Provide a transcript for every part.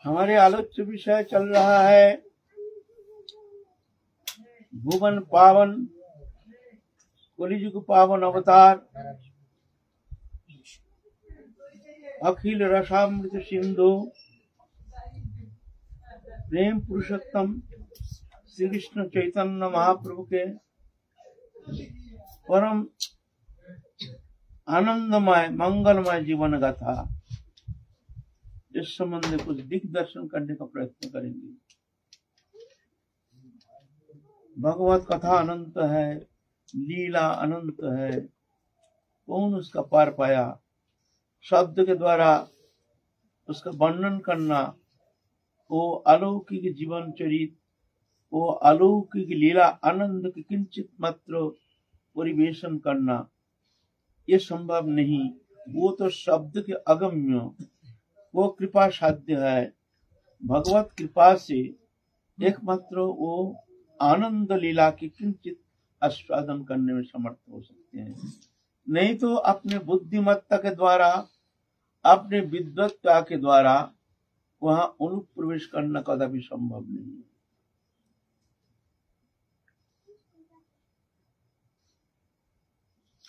हमारे आलोच्य विषय चल रहा है भुवन पावन कलियुग पावन अवतार अखिल रसामृत सिंधु प्रेम पुरुषोत्तम श्री कृष्ण चैतन्य महाप्रभु के परम आनंदमय मंगलमय जीवन गाथा इस संबंध में कुछ दिग्दर्शन करने का प्रयत्न करेंगे। भगवत कथा अनंत है, लीला अनंत है, कौन उसका पार पाया। शब्द के द्वारा उसका वर्णन करना, वो अलौकिक जीवन चरित, वो अलौकिक लीला आनंद की किंचित मात्र परिवेशन करना ये संभव नहीं। वो तो शब्द के अगम्य, वो कृपा साध्य है। भगवत कृपा से एकमात्र वो आनंद लीला की किंचित आस्वादन करने में समर्थ हो सकते हैं। नहीं तो अपने बुद्धिमत्ता के द्वारा, अपने विद्वत्ता के द्वारा वहां अनुप्रवेश करना कदापि संभव नहीं है।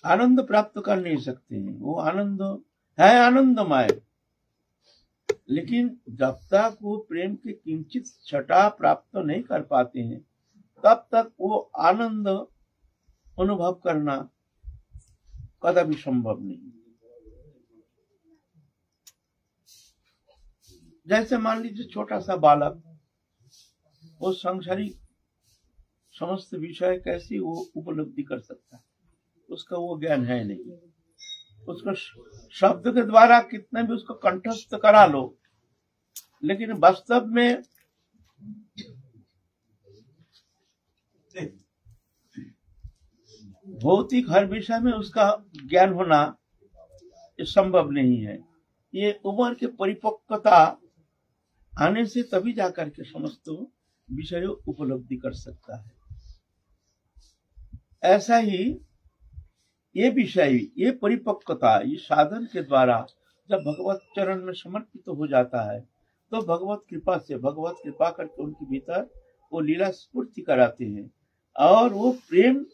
आनंद प्राप्त कर नहीं सकते हैं। वो आनंद है आनंदमय, लेकिन जब तक वो प्रेम के किंचित छटा प्राप्त नहीं कर पाते हैं तब तक वो आनंद अनुभव करना कदापि संभव नहीं। जैसे मान लीजिए छोटा सा बालक, वो सांसारिक समस्त विषय कैसे वो उपलब्धि कर सकता है, उसका वो ज्ञान है नहीं। उसको शब्द के द्वारा कितने भी उसको कंठस्थ करा लो, लेकिन वास्तव में भौतिक हर विषय में उसका ज्ञान होना ये संभव नहीं है। ये उम्र के परिपक्वता आने से तभी जाकर के समस्त विषय उपलब्धि कर सकता है। ऐसा ही ये विषय, ये परिपक्वता, ये साधन के द्वारा जब भगवत चरण में समर्पित हो जाता है तो भगवत कृपा से, भगवत कृपा करके उनके भीतर वो लीला स्फूर्ति कराते हैं और वो प्रेम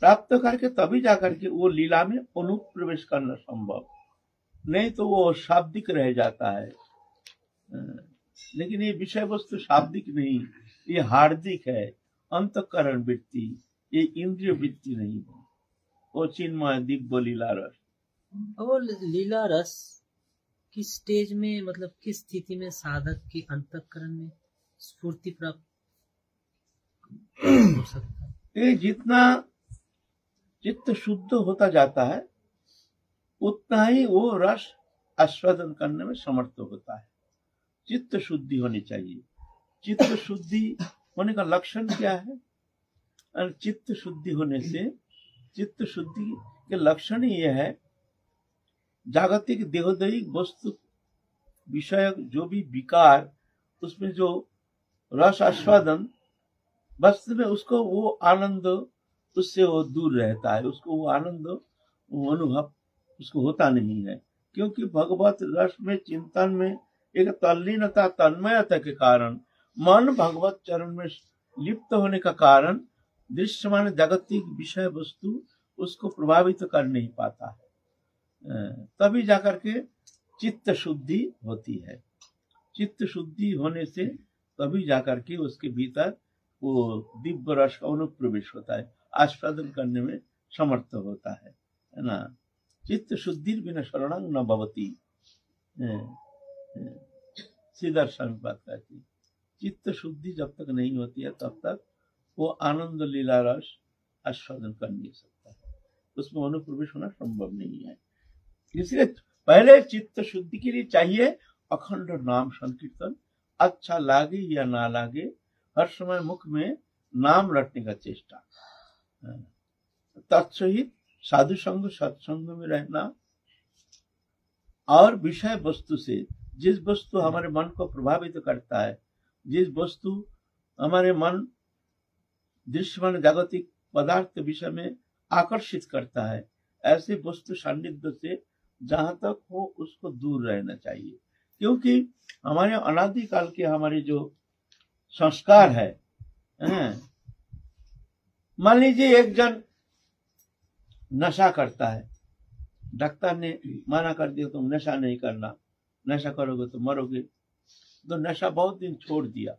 प्राप्त करके तभी जाकर के वो लीला में अनुप्रवेश करना संभव। नहीं तो वो शाब्दिक रह जाता है। लेकिन ये विषय वस्तु शाब्दिक नहीं, ये हार्दिक है, अंतःकरण वृत्ति, ये इंद्रिय वृत्ति नहीं है। वो चिन्मय दिव्य लीला रस। और लीला रस किस स्टेज में, मतलब किस स्थिति में साधक के अंतःकरण में स्फूर्ति प्राप्त हो सकता है? ये जितना चित्त शुद्ध होता जाता है उतना ही वो रस आस्वादन करने में समर्थ होता है। चित्त शुद्धि होनी चाहिए। चित्त शुद्धि होने का लक्षण क्या है? और चित्त शुद्धि होने से, चित्त शुद्धि के लक्षण ये है, जागतिक देहोदयिक वस्तु विषयक जो भी विकार, उसमें जो रस आस्वादन, वास्तव में उसको वो आनंद, उससे वो दूर रहता है। उसको वो आनंद, वो अनुभव उसको होता नहीं है। क्योंकि भगवत रस में, चिंतन में एक तल्लीनता, तन्मयता के कारण, मन भगवत चरण में लिप्त होने का कारण दृश्यमान जागतिक विषय वस्तु उसको प्रभावित कर नहीं पाता है। तभी जाकर के चित्त शुद्धि होती है। चित्त शुद्धि होने से तभी जाकर के उसके भीतर वो दिव्य रस का अनुप्रवेश होता है, आस्वादन करने में समर्थ होता है ना। चित्त शुद्धि बिना शरणं न भवति, सीधा स्वामी बात कहती। चित्त शुद्धि जब तक नहीं होती है तब तक वो आनंद लीला रस आस्वादन कर नहीं सकता है, उसमें अनुप्रवेश होना संभव नहीं है। इसलिए पहले चित्त शुद्धि के लिए चाहिए अखंड नाम संकीर्तन। अच्छा लागे या ना लागे, हर समय मुख में नाम रटने का चेष्टा, तत्सहित साधु संग सत्संग में रहना, और विषय वस्तु से, जिस वस्तु हमारे मन को प्रभावित करता है, जिस वस्तु हमारे मन दृश्यमान जागतिक पदार्थ विषय में आकर्षित करता है, ऐसे वस्तु सान्निध्य से जहां तक हो उसको दूर रहना चाहिए। क्योंकि हमारे अनादिकाल के हमारे जो संस्कार है, मान लीजिए एक जन नशा करता है, डॉक्टर ने मना कर दिया तुम नशा नहीं करना, नशा करोगे तो मरोगे, तो नशा बहुत दिन छोड़ दिया,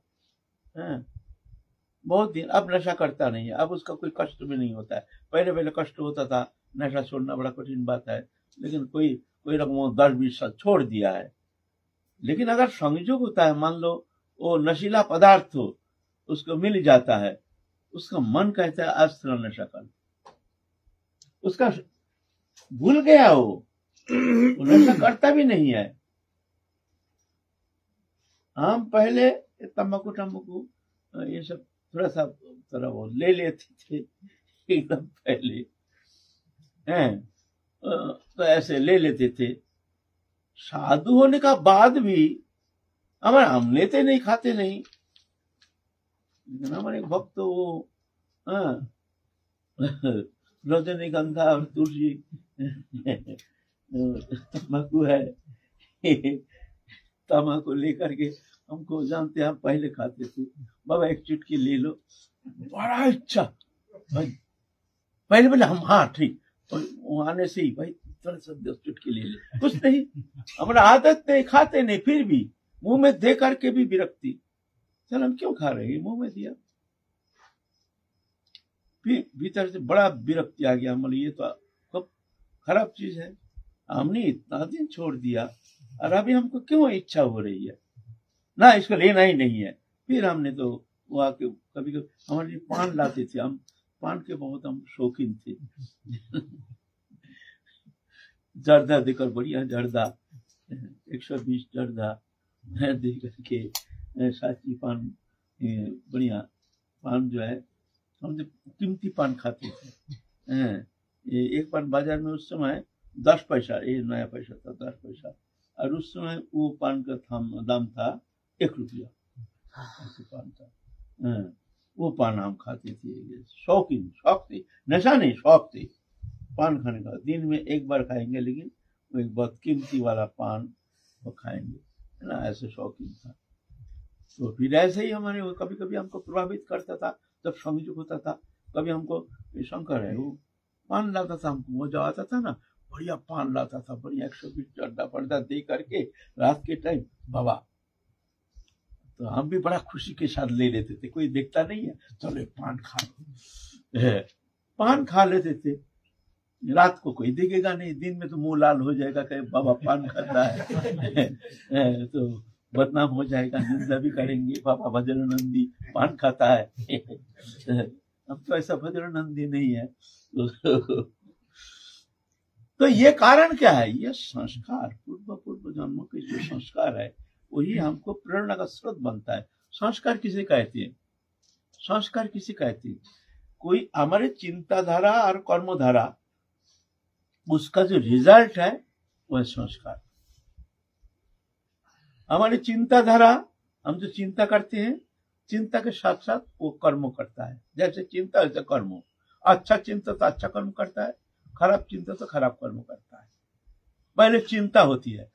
बहुत दिन, अब नशा करता नहीं है, अब उसका कोई कष्ट भी नहीं होता है। पहले पहले कष्ट होता था, नशा छोड़ना बड़ा कठिन बात है, लेकिन कोई रकम 10-20 साल छोड़ दिया है। लेकिन अगर संयोग होता है, मान लो वो नशीला पदार्थ हो, उसको मिल जाता है, उसका मन कहता है आज थोड़ा नशा कर, उसका भूल गया, वो नशा करता भी नहीं है। हम पहले तम्बाकू ये सब थोड़ा सा वो ले लेते थे एकदम पहले, तो ऐसे ले लेते थे। साधु होने का बाद भी हम लेते नहीं, खाते नहीं, लेकिन हमारे भक्त वो रजनीगंधा और तुलसी तम्बाकू है, तम्बाकू लेकर के हमको जानते हैं, हम पहले खाते थे, बाबा एक चुटकी ले लो, बड़ा इच्छा, पहले हम हाँ ठीक, और आने से ही भाई थोड़ा सा 10 चुटकी ले ले, कुछ नहीं, हमारा आदत नहीं, खाते नहीं, फिर भी मुंह में दे करके भी विरक्ति, चल हम क्यों खा रहे हैं, मुंह में दिया, फिर भीतर से बड़ा विरक्ति आ गया, मतलब ये तो खूब खराब चीज है, हमने इतना दिन छोड़ दिया और अभी हमको क्यों इच्छा हो रही है, ना इसको लेना ही नहीं है। फिर हमने तो वो आके कभी कभी हमारे लिए पान लाते थे, हम पान के बहुत हम शौकीन थे जर्दा देकर, बढ़िया जर्दा 120 जर्दा दे करके साची पान, बढ़िया पान जो है, हम कीमती पान खाते थे। एक पान बाजार में उस समय 10 पैसा, ये नया पैसा था 10 पैसा, और उस समय वो पान का दाम था 1 रुपया, पान था, वो पान हम खाते थे, शौकीन, शौक थे, नशा नहीं, शौक थे पान खाने का। दिन में एक बार खाएंगे, लेकिन वो एक बहुत कीमती वाला पान वो खाएंगे, है ना, ऐसे शौकीन था। तो फिर ऐसे ही हमारे कभी कभी हमको प्रभावित करता था, जब संयोग होता था, कभी हमको शंकर है वो पान लाता था, हमको मजा आता था ना, बढ़िया पान लाता था, बढ़िया 120 जर्दा पर्दा दे करके रात के टाइम बाबा, तो हम भी बड़ा खुशी के साथ ले लेते थे, कोई देखता नहीं है, चलो पान खा लो, पान खा लेते थे। रात को कोई देखेगा नहीं, दिन में तो मुंह लाल हो जाएगा, कहे बाबा पान खाता है तो बदनाम हो जाएगा, निंदा भी करेंगे, बाबा भजनानंदी पान खाता है अब तो ऐसा भजनानंदी नहीं है तो ये कारण क्या है, ये संस्कार, पूर्व जन्मों के जो संस्कार है वही हमको प्रेरणा का स्रोत बनता है। संस्कार किसे कहते हैं, संस्कार किसे कहते हैं, कोई हमारे चिंताधारा और कर्मधारा, उसका जो रिजल्ट है वह संस्कार। हमारी चिंताधारा, हम जो चिंता करते हैं, चिंता के साथ साथ वो कर्म करता है, जैसे चिंता वैसे कर्म, अच्छा चिंता तो अच्छा कर्म करता है, खराब चिंता तो खराब कर्म करता है। पहले चिंता होती है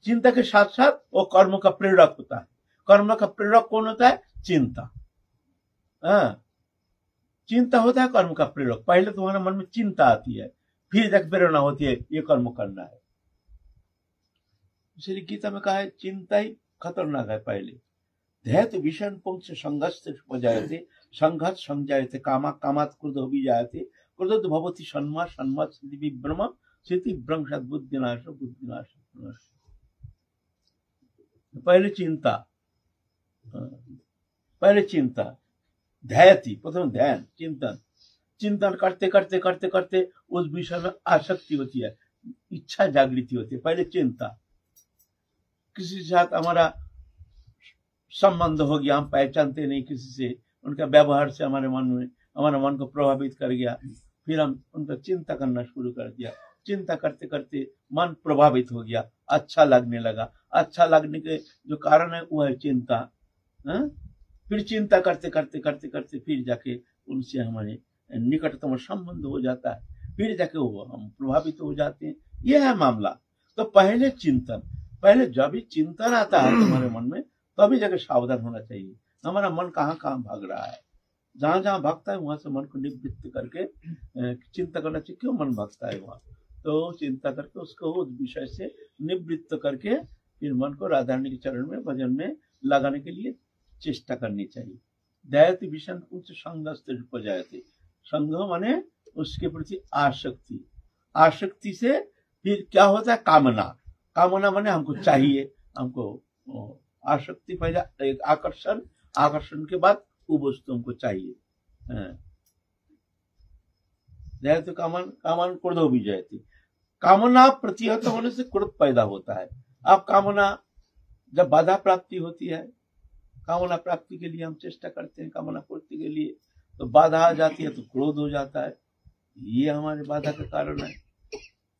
चिंता के साथ साथ वो कर्म का प्रेरक होता है। कर्म का प्रेरक कौन होता है, चिंता। चिंता होता है कर्म का प्रेरक। पहले तुम्हारे मन में चिंता आती है, फिर तक प्रेरणा होती है ये कर्म करना है। इसलिए गीता में कहा है चिंता ही खतरनाक है। पहले ध्येत विषण पुंस संघर्ष जायते, संघर्ष संजायते कामा, कामात क्रोधो भी जायते, क्रोधो भवति सन्मा, सन्मा सिद्धि विभ्रम, सिद्धि भ्रंशात् बुद्धिनाश, बुद्धिनाश। पहले चिंता, पहले चिंता, ध्येयति, प्रथम ध्यान, चिंतन, चिंतन करते करते करते करते उस विषय में आसक्ति होती है, इच्छा जागृति होती है। पहले चिंता, किसी के साथ हमारा संबंध हो गया, हम पहचानते नहीं किसी से, उनका व्यवहार से हमारे मन में, हमारा मन को प्रभावित कर गया, फिर हम उनका चिंता करना शुरू कर दिया। चिंता करते करते मन प्रभावित हो गया, अच्छा लगने लगा। अच्छा लगने के जो कारण है वो है चिंता। फिर चिंता करते करते करते करते फिर जाके उनसे हमारे निकटतम संबंध हो जाता है, फिर जाके वो हम प्रभावित हो जाते हैं। यह है मामला। तो पहले चिंतन, पहले जब भी चिंतन आता है तुम्हारे मन में तभी जगह सावधान होना चाहिए, हमारा मन कहाँ कहाँ भाग रहा है। जहां जहां भागता है वहां से मन को निवृत्त करके चिंता करना चाहिए, क्यों मन भागता है वहां, तो चिंता करके उसको उस विषय से निवृत्त करके फिर मन को राधा रानी के चरण में भजन में लगाने के लिए चेष्टा करनी चाहिए। दयाति विषण उच्च संगस्थ जायते, संग माने उसके प्रति आसक्ति, आसक्ति से फिर क्या होता है, कामना, कामना माने हमको चाहिए, हमको आसक्ति पहले एक आकर्षण, आकर्षण के बाद वो वस्तु हमको चाहिए। जयतु कामन कामन क्रोधो भी जयती, कामना प्रतिहत होने से क्रोध पैदा होता है। अब कामना जब बाधा प्राप्ति होती है, कामना प्राप्ति के लिए हम चेष्टा करते हैं, कामना पूर्ति के लिए, तो बाधा आ जाती है तो क्रोध हो जाता है, ये हमारे बाधा का कारण है,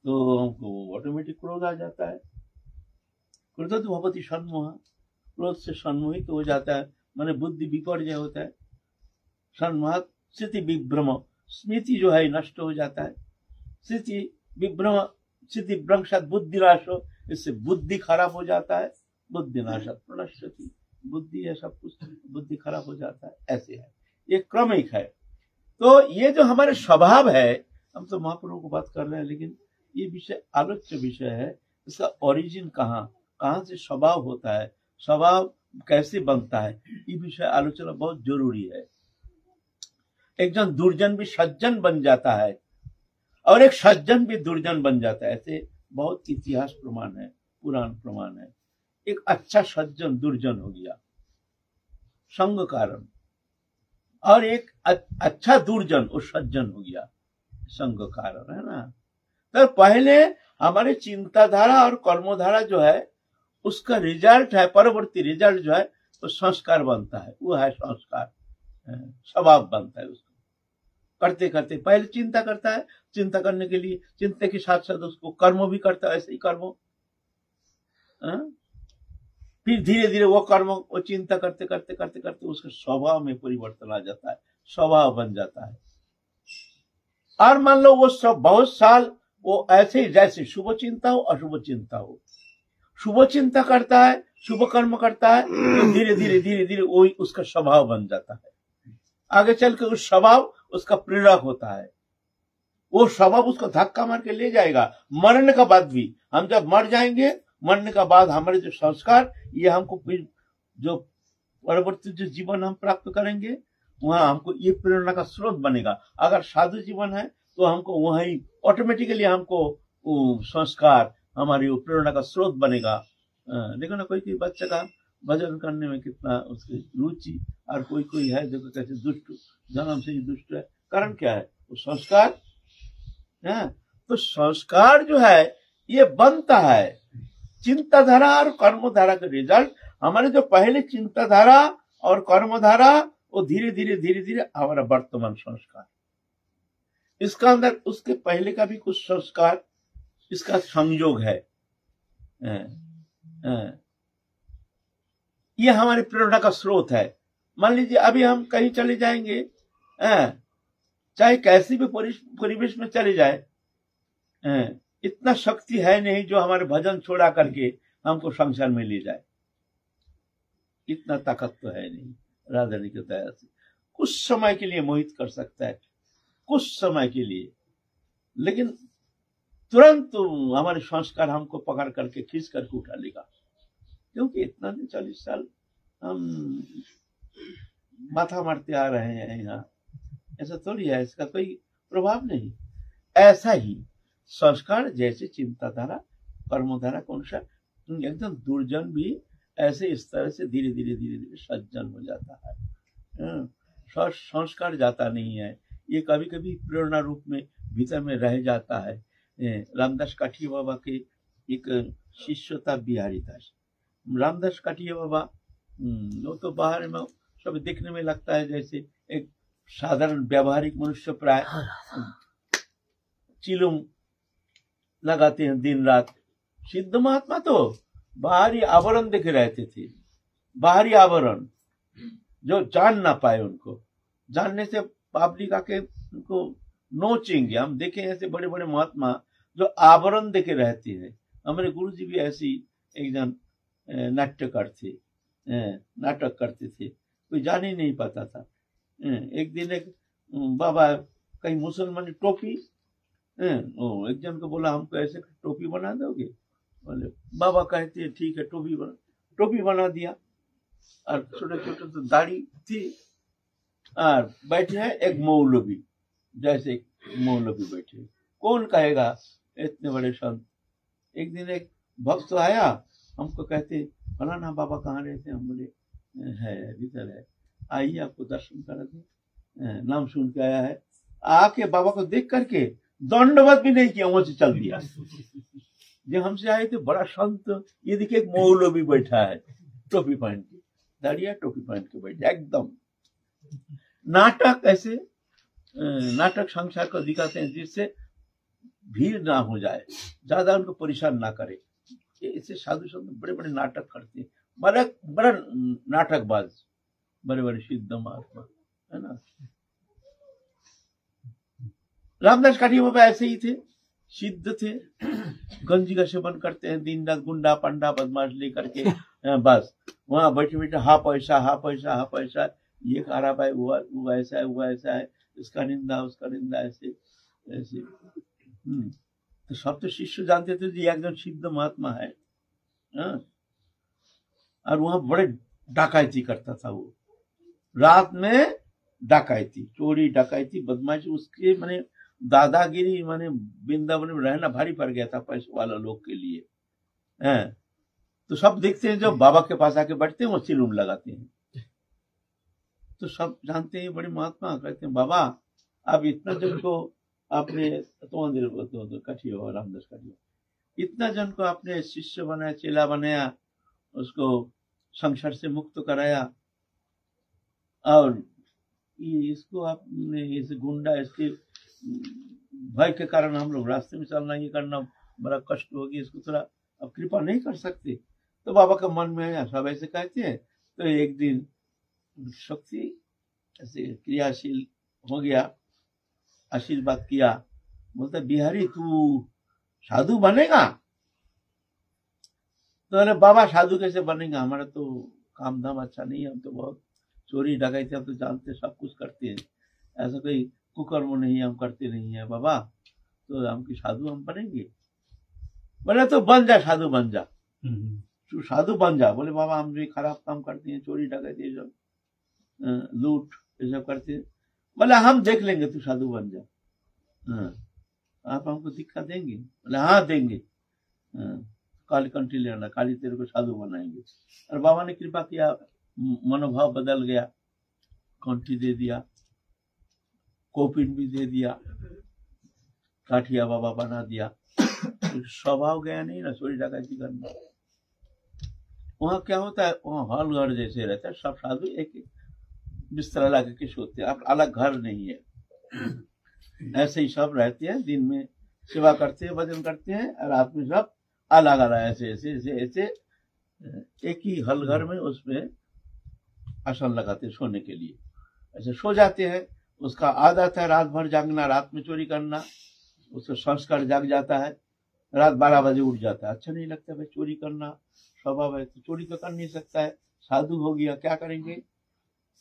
तो हमको ऑटोमेटिक क्रोध आ जाता है। क्रोध तो भवति सन्मोह, क्रोध से सन्मोहित हो जाता है, माने बुद्धि विपर्जय होता है। सन्मोह स्थिति विभ्रम, स्मृति जो है नष्ट हो जाता है। स्थिति विभ्रम, स्थिति भ्रंशात बुद्धि नाशो, इससे बुद्धि खराब हो जाता है। बुद्धि नाशात प्रणश्यति, बुद्धि है सब कुछ, बुद्धि खराब हो जाता है। ऐसे है, ये क्रमिक है। तो ये जो हमारे स्वभाव है, हम तो महापुरुषों को बात कर रहे हैं, लेकिन ये विषय आलोच्य विषय है। इसका ओरिजिन कहाँ से स्वभाव होता है, स्वभाव कैसे बनता है, ये विषय आलोचना बहुत जरूरी है। एक जन दुर्जन भी सज्जन बन जाता है और एक सज्जन भी दुर्जन बन जाता है, ऐसे बहुत इतिहास प्रमाण है, पुराण प्रमाण है। एक अच्छा सज्जन दुर्जन हो गया संग कारण, और एक अच्छा दुर्जन वो सज्जन हो गया संग कारण, है ना। तो पहले हमारे चिंताधारा और कर्मधारा जो है उसका रिजल्ट है, परवर्ती रिजल्ट जो है वो संस्कार बनता है, वो है संस्कार, स्वभाव बनता है। उसको करते करते पहले चिंता करता है, चिंता करने के लिए चिंता के साथ साथ उसको कर्म भी करता है, ऐसे ही कर्म, फिर धीरे धीरे वो कर्म, वो चिंता करते करते करते करते उसके स्वभाव में परिवर्तन आ जाता है, स्वभाव बन जाता है। और मान लो वो सब बहुत साल वो ऐसे ही, जैसे शुभ चिंता हो अशुभ चिंता हो, शुभ चिंता करता है, शुभ कर्म करता है, तो धीरे धीरे धीरे धीरे वही उसका स्वभाव बन जाता है। आगे चल के उस स्वभाव उसका प्रेरक होता है, वो स्वभाव उसको धक्का मार के ले जाएगा। मरने का बाद भी, हम जब मर जाएंगे, मरने का बाद हमारे जो संस्कार, ये हमको फिर जो परवर्ती जो जीवन हम प्राप्त करेंगे, वहां हमको ये प्रेरणा का स्रोत बनेगा। अगर साधु जीवन है तो हमको वही ऑटोमेटिकली हमको संस्कार हमारी प्रेरणा का स्रोत बनेगा। देखो ना, कोई बच्चे का भजन करने में कितना उसकी रुचि, और कोई है देखो कैसे दुष्ट, जन्म से ही दुष्ट है। कारण क्या है? वो संस्कार है। तो संस्कार जो है ये बनता है चिंताधारा और कर्मधारा का रिजल्ट। हमारे जो पहले चिंताधारा और कर्मधारा, वो धीरे धीरे धीरे धीरे हमारा वर्तमान संस्कार, इसका अंदर उसके पहले का भी कुछ संस्कार, इसका संयोग है। ये हमारी प्रेरणा का स्रोत है। मान लीजिए अभी हम कहीं चले जाएंगे, चाहे कैसी भी परिवेश में चले जाए, इतना शक्ति है नहीं जो हमारे भजन छोड़ा करके हमको संसार में ले जाए, इतना ताकत तो है नहीं। राधा रानी की दया से कुछ समय के लिए मोहित कर सकता है, कुछ समय के लिए, लेकिन तुरंत हमारे संस्कार हमको पकड़ करके खींच करके उठा लेगा। क्योंकि इतना दिन 40 साल हम माथा मारते आ रहे हैं यहाँ, ऐसा थोड़ी है, इसका कोई प्रभाव नहीं। ऐसा ही संस्कार जैसे चिंताधारा कर्मधारा कौन सा एकदम दुर्जन भी ऐसे इस तरह से धीरे धीरे धीरे धीरे सज्जन हो जाता है। संस्कार जाता नहीं है, ये कभी कभी प्रेरणा रूप में भीतर में रह जाता है। रामदास काठिया बाबा के एक शिष्य था बिहारी दास। रामदास काठिया बाबा वो तो बाहर में सब देखने में लगता है जैसे एक साधारण व्यावहारिक मनुष्य, प्राय चिलुम लगाते हैं दिन रात। सिद्ध महात्मा तो बाहरी आवरण देखे रहते थे, बाहरी आवरण जो जान ना पाए, उनको जानने से पब्लिक आके उनको नोचेंगे। हम देखे ऐसे बड़े बड़े महात्मा जो आवरण देखे रहते हैं। हमारे गुरु जी भी ऐसी एक जन नाट्यकार थे, नाटक करते थे, कोई जान ही नहीं पाता था। एक दिन एक बाबा कहीं मुसलमानी टोपी, एक जन को बोला हमको ऐसे टोपी बना दोगे? बोले बाबा कहते हैं ठीक है टोपी बना दिया। और छोटे छोटे तो दाढ़ी थी और बैठे हैं एक मौलवी, जैसे मौलवी बैठे, कौन कहेगा इतने बड़े संत। एक दिन एक भक्त आया, हमको कहते फलाना बाबा कहाँ रहते? हम बोले है भीतर है, आइए आपको दर्शन करा दे। नाम सुन के आया है, आके बाबा को देख करके दंडवत भी नहीं किया, वहां से चल दिया। जब हमसे आए थे बड़ा संत, ये देखिए एक मौलवी बैठा है टोपी पहन के, दाढ़िया टोपी पहन के बैठा एकदम। नाटक ऐसे नाटक संसार को दिखाते हैं जिससे भीड़ ना हो जाए, ज्यादा उनको परेशान ना करे। इससे साधु संत बड़े बड़े नाटक करते हैं, बड़ा नाटकबाज, बड़े बड़े सिद्ध महात्मा है ना। रामदास काठिया बाबा ऐसे ही थे, सिद्ध थे, गंजी का सेवन करते हैं दिन रात, गुंडा पंडा बदमाश लेकर के बस वहां बैठे बैठे हा पैसा, ये खराब है, वो ऐसा है, वो ऐसा है, इसका निंदा उसका निंदा, ऐसे ऐसे। तो सब तो शिष्य जानते थे कि एकदम सिद्ध महात्मा है। और वहां बड़े डकैती करता था वो, रात में डकैती, चोरी डकैती बदमाशी, उसके माने दादागिरी, माने वृंदावन में रहना भारी पड़ गया था पैसे वाला लोग के लिए। तो सब देखते हैं जब बाबा के पास आके बैठते हैं वो चिलूम लगाते हैं, तो सब जानते हैं बड़े महात्मा। कहते हैं बाबा आप इतना जन को आपने काठिया रामदास काठिया, इतना जन को आपने शिष्य बनाया, चेला बनाया, उसको संसार से मुक्त कराया, और इसको आपने इस गुंडा, इसके भय के कारण हम लोग रास्ते में चलना, ये करना बड़ा कष्ट होगी, इसको थोड़ा अब कृपा नहीं कर सकते? तो बाबा का मन में आया, सब ऐसे कहते हैं। तो एक दिन शक्ति ऐसे क्रियाशील हो गया, आशीर्वाद किया, बोलता बिहारी तू साधु बनेगा? तो अरे बाबा साधु कैसे बनेगा, हमारा तो काम धाम अच्छा नहीं है, हम तो बहुत चोरी डकैती हम तो जानते सब कुछ करते हैं, ऐसा कोई कुकर्म नहीं है, हम करते नहीं है बाबा, तो हम की साधु हम बनेंगे? बोले तो बन जा, साधु बन जा, तू साधु बन जा। बोले बाबा हम जो खराब काम करते हैं, चोरी डकैती ये सब, लूट ये सब करते हैं। बोले हम देख लेंगे, तू साधु बन जा, आप हमको दिक्कत देंगे? बोले हाँ देंगे, काली कंठी ले आना, काली तेरे को साधु बनाएंगे। और बाबा ने कृपा किया, मनोभाव बदल गया, कंठी दे दिया, कोपिन भी दे दिया, काठिया बाबा बना दिया। स्वभाव गया नहीं ना चोरी डकैती करना। वहां क्या होता है, वहां हॉल घर जैसे रहता है, सब साधु एक एक बिस्तर लगा के सोते हैं, अब अलग घर नहीं है, ऐसे ही सब रहते हैं, दिन में सेवा करते हैं, भजन करते हैं, और रात में सब अलग अलग ऐसे ऐसे ऐसे ऐसे एक ही हल घर में उसमें आसन लगाते हैं सोने के लिए, ऐसे सो जाते हैं। उसका आदत है रात भर जागना, रात में चोरी करना, उसका संस्कार जाग जाता है, रात 12 बजे उठ जाता है। अच्छा नहीं लगता भाई चोरी करना, स्वभाव है, तो चोरी तो कर नहीं सकता है, साधु हो गया, क्या करेंगे?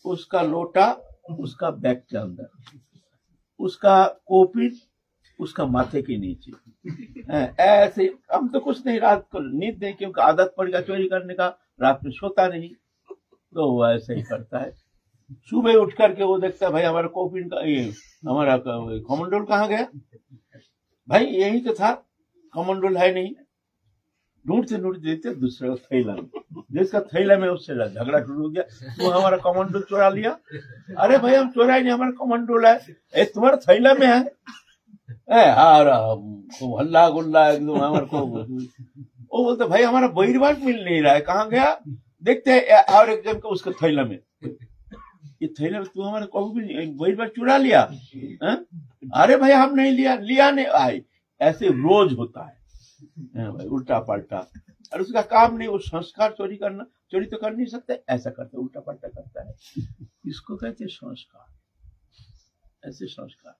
उसका लोटा उसका बैग के अंदर, उसका कोपिन उसका माथे के नीचे, ऐसे। हम तो कुछ नहीं, रात को नींद नहीं, क्योंकि आदत पड़ गया चोरी करने का, रात में सोता नहीं, तो वो ऐसे ही करता है। सुबह उठ करके वो देखता है भाई हमारा कोपिन का, ये हमारा कमंडोल कहाँ गया? भाई यही तो था, कमंडोल है नहीं। ढूंढते ढूंढते देते दूसरे थैला में, जिसका थैला में उससे झगड़ा शुरू हो गया, तो हमारा कमंडोल चुरा लिया। अरे भाई हम चुराए नहीं, हमारा कमंडोल है, तुम्हारा थैला में है। हल्ला गुल्ला एकदम हमारे को। वो बोलते भाई हमारा बहिर्वास मिल नहीं रहा है, कहाँ गया? देखते हैं और एक जन को उसके थैला में, ये थैला में तू हमारे बहिर्वास चुरा लिया? अरे भाई हम नहीं लिया नहीं आई। ऐसे रोज होता है भाई, उल्टा पलटा, और उसका काम नहीं, वो संस्कार चोरी करना, चोरी तो कर नहीं सकते, ऐसा करते उल्टा पलटा करता है। इसको कहते हैं संस्कार, ऐसे संस्कार।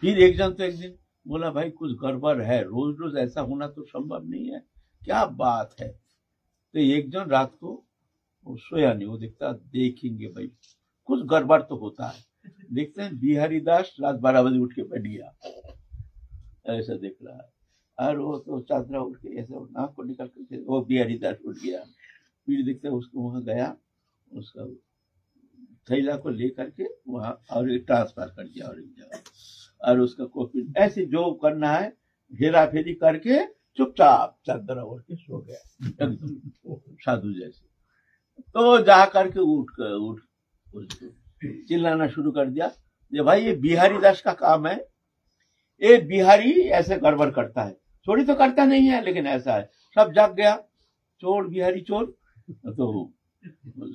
फिर एक जन तो एक दिन बोला भाई कुछ गड़बड़ है, रोज रोज ऐसा होना तो संभव नहीं है, क्या बात है। तो एक जन रात को वो सोया नहीं, वो देखता देखेंगे भाई कुछ गड़बड़ तो होता है। देखते हैं बिहारी दास रात 12 बजे उठ के बैठ गया, ऐसा देख रहा है, और वो तो चादरा उठ के ऐसे नाक को निकाल करके वो बिहारी दास उठ गया। फिर देखते हैं उसको वहां गया, उसका थैला को लेकर के वहां और ट्रांसफर कर दिया और एक जगह, और उसका कॉपी ऐसे जो करना है हेरा फेरी करके चुपचाप चादर ओढ़ के सो गया एकदम साधु जैसे। तो जा करके उठ चिल्लाना शुरू कर दिया कि भाई ये बिहारी दास का काम है, ये बिहारी ऐसे गड़बड़ करता है, चोरी तो करता नहीं है लेकिन ऐसा है। सब जाग गया, चोर बिहारी चोर। तो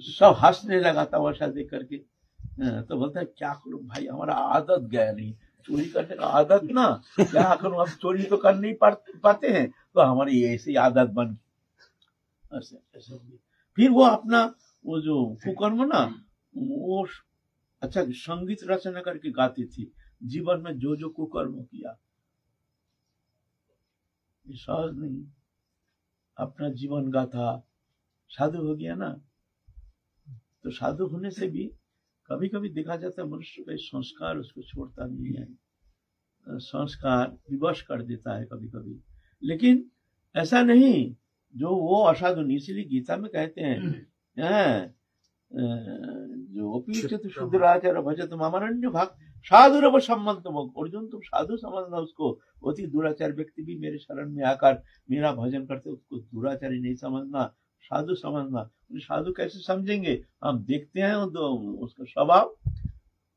सब हंसने लगा तमाशा देख करके। तो बोलता है क्या करूं भाई, हमारा आदत गया नहीं, चोरी करने का आदत ना, क्या करूं, अब चोरी तो कर नहीं पाते हैं, तो हमारी ऐसी आदत बन गई। ऐसे फिर वो अपना वो जो कुकर्म ना, वो अच्छा संगीत रचना करके गाती थी, जीवन में जो जो कुकर्म किया, सहज नहीं, अपना जीवन गाथा साधु हो गया ना। तो साधु होने से भी कभी कभी देखा जाता है मनुष्य का संस्कार उसको छोड़ता नहीं है, संस्कार विवश कर देता है कभी कभी। लेकिन ऐसा नहीं जो वो असाधु नहीं, इसलिए गीता में कहते हैं जो अपीचत शुद्राचार भजत मामारण्य भाग साधु संबंध। अर्जुन तुम साधु समझना उसको, अति दुराचार व्यक्ति भी मेरे शरण में आकर मेरा भजन करते उसको दुराचारी नहीं समझना, साधु समझना। साधु कैसे समझेंगे, हम देखते हैं उसका स्वभाव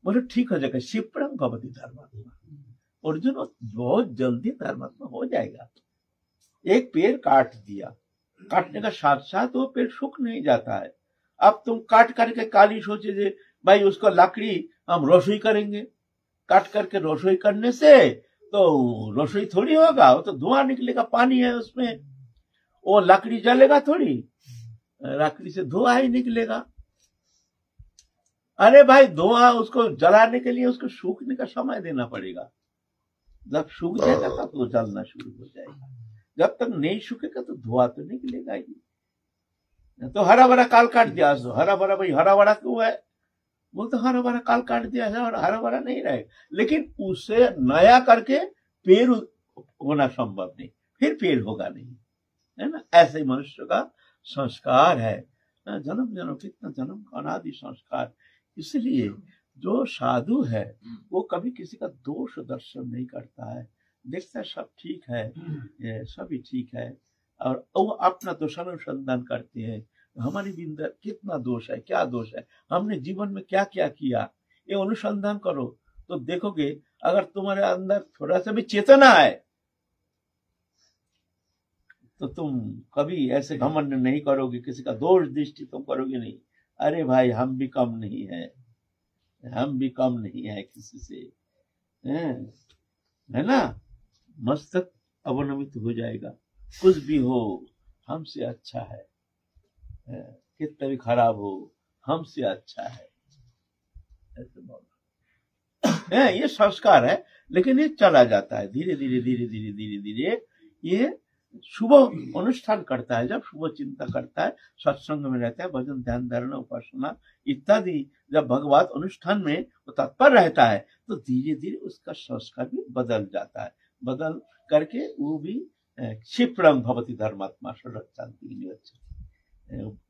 बोले ठीक हो जाएगा, शिप्रम भवति धर्मात्मा। अर्जुन बहुत जल्दी धर्मात्मा हो जाएगा। एक पेड़ काट दिया, काटने का साथ साथ वो पेड़ सूख नहीं जाता है। अब तुम काट करके काली सोचे जे भाई उसको लकड़ी हम रसोई करेंगे, काट करके रसोई करने से तो रसोई थोड़ी होगा, वो तो धुआं निकलेगा, पानी है उसमें, वो लकड़ी जलेगा थोड़ी, लकड़ी से धुआं ही निकलेगा। अरे भाई धुआं उसको जलाने के लिए उसको सूखने का समय देना पड़ेगा, जब सूख जाएगा तब तो जलना शुरू हो जाएगा, जब तक नहीं सूखेगा तो धुआं तो निकलेगा ही। तो हरा भरा काल काट दिया, तो हरा भरा भाई हरा भरा क्यों है, बोलते हरा भरा काल काट दिया है और हरा भरा नहीं रहेगा। लेकिन उसे नया करके पेड़ होना संभव नहीं, फिर पेड़ होगा नहीं, है ना। ऐसे मनुष्य का संस्कार है, जन्म जन्म कितना जन्म का अनादि संस्कार। इसलिए जो साधु है वो कभी किसी का दोष दर्शन नहीं करता है, देखता है सब ठीक है, सभी ठीक है, और वो अपना दोष अनुसंधान करते हैं, हमारे अंदर कितना दोष है, क्या दोष है, हमने जीवन में क्या क्या किया, ये अनुसंधान करो तो देखोगे अगर तुम्हारे अंदर थोड़ा सा भी चेतना है तो तुम कभी ऐसे घमंड नहीं करोगे, किसी का दोष दृष्टि तुम करोगे नहीं। अरे भाई हम भी कम नहीं है, हम भी कम नहीं है किसी से, है ना। मस्तक अवनमित हो जाएगा, कुछ भी हो हमसे अच्छा है, कितना भी खराब हो हमसे अच्छा है, ऐसे बोला। ये संस्कार है, लेकिन ये चला जाता है धीरे धीरे धीरे धीरे धीरे धीरे। ये शुभ अनुष्ठान करता है, जब शुभ चिंता करता है, सत्संग में रहता है, भजन ध्यान धारणा उपासना इत्यादि जब भगवत अनुष्ठान में वो तत्पर रहता है, तो धीरे धीरे उसका संस्कार भी बदल जाता है, बदल करके वो भी क्षिप्रम भवति धर्मात्मा शांति,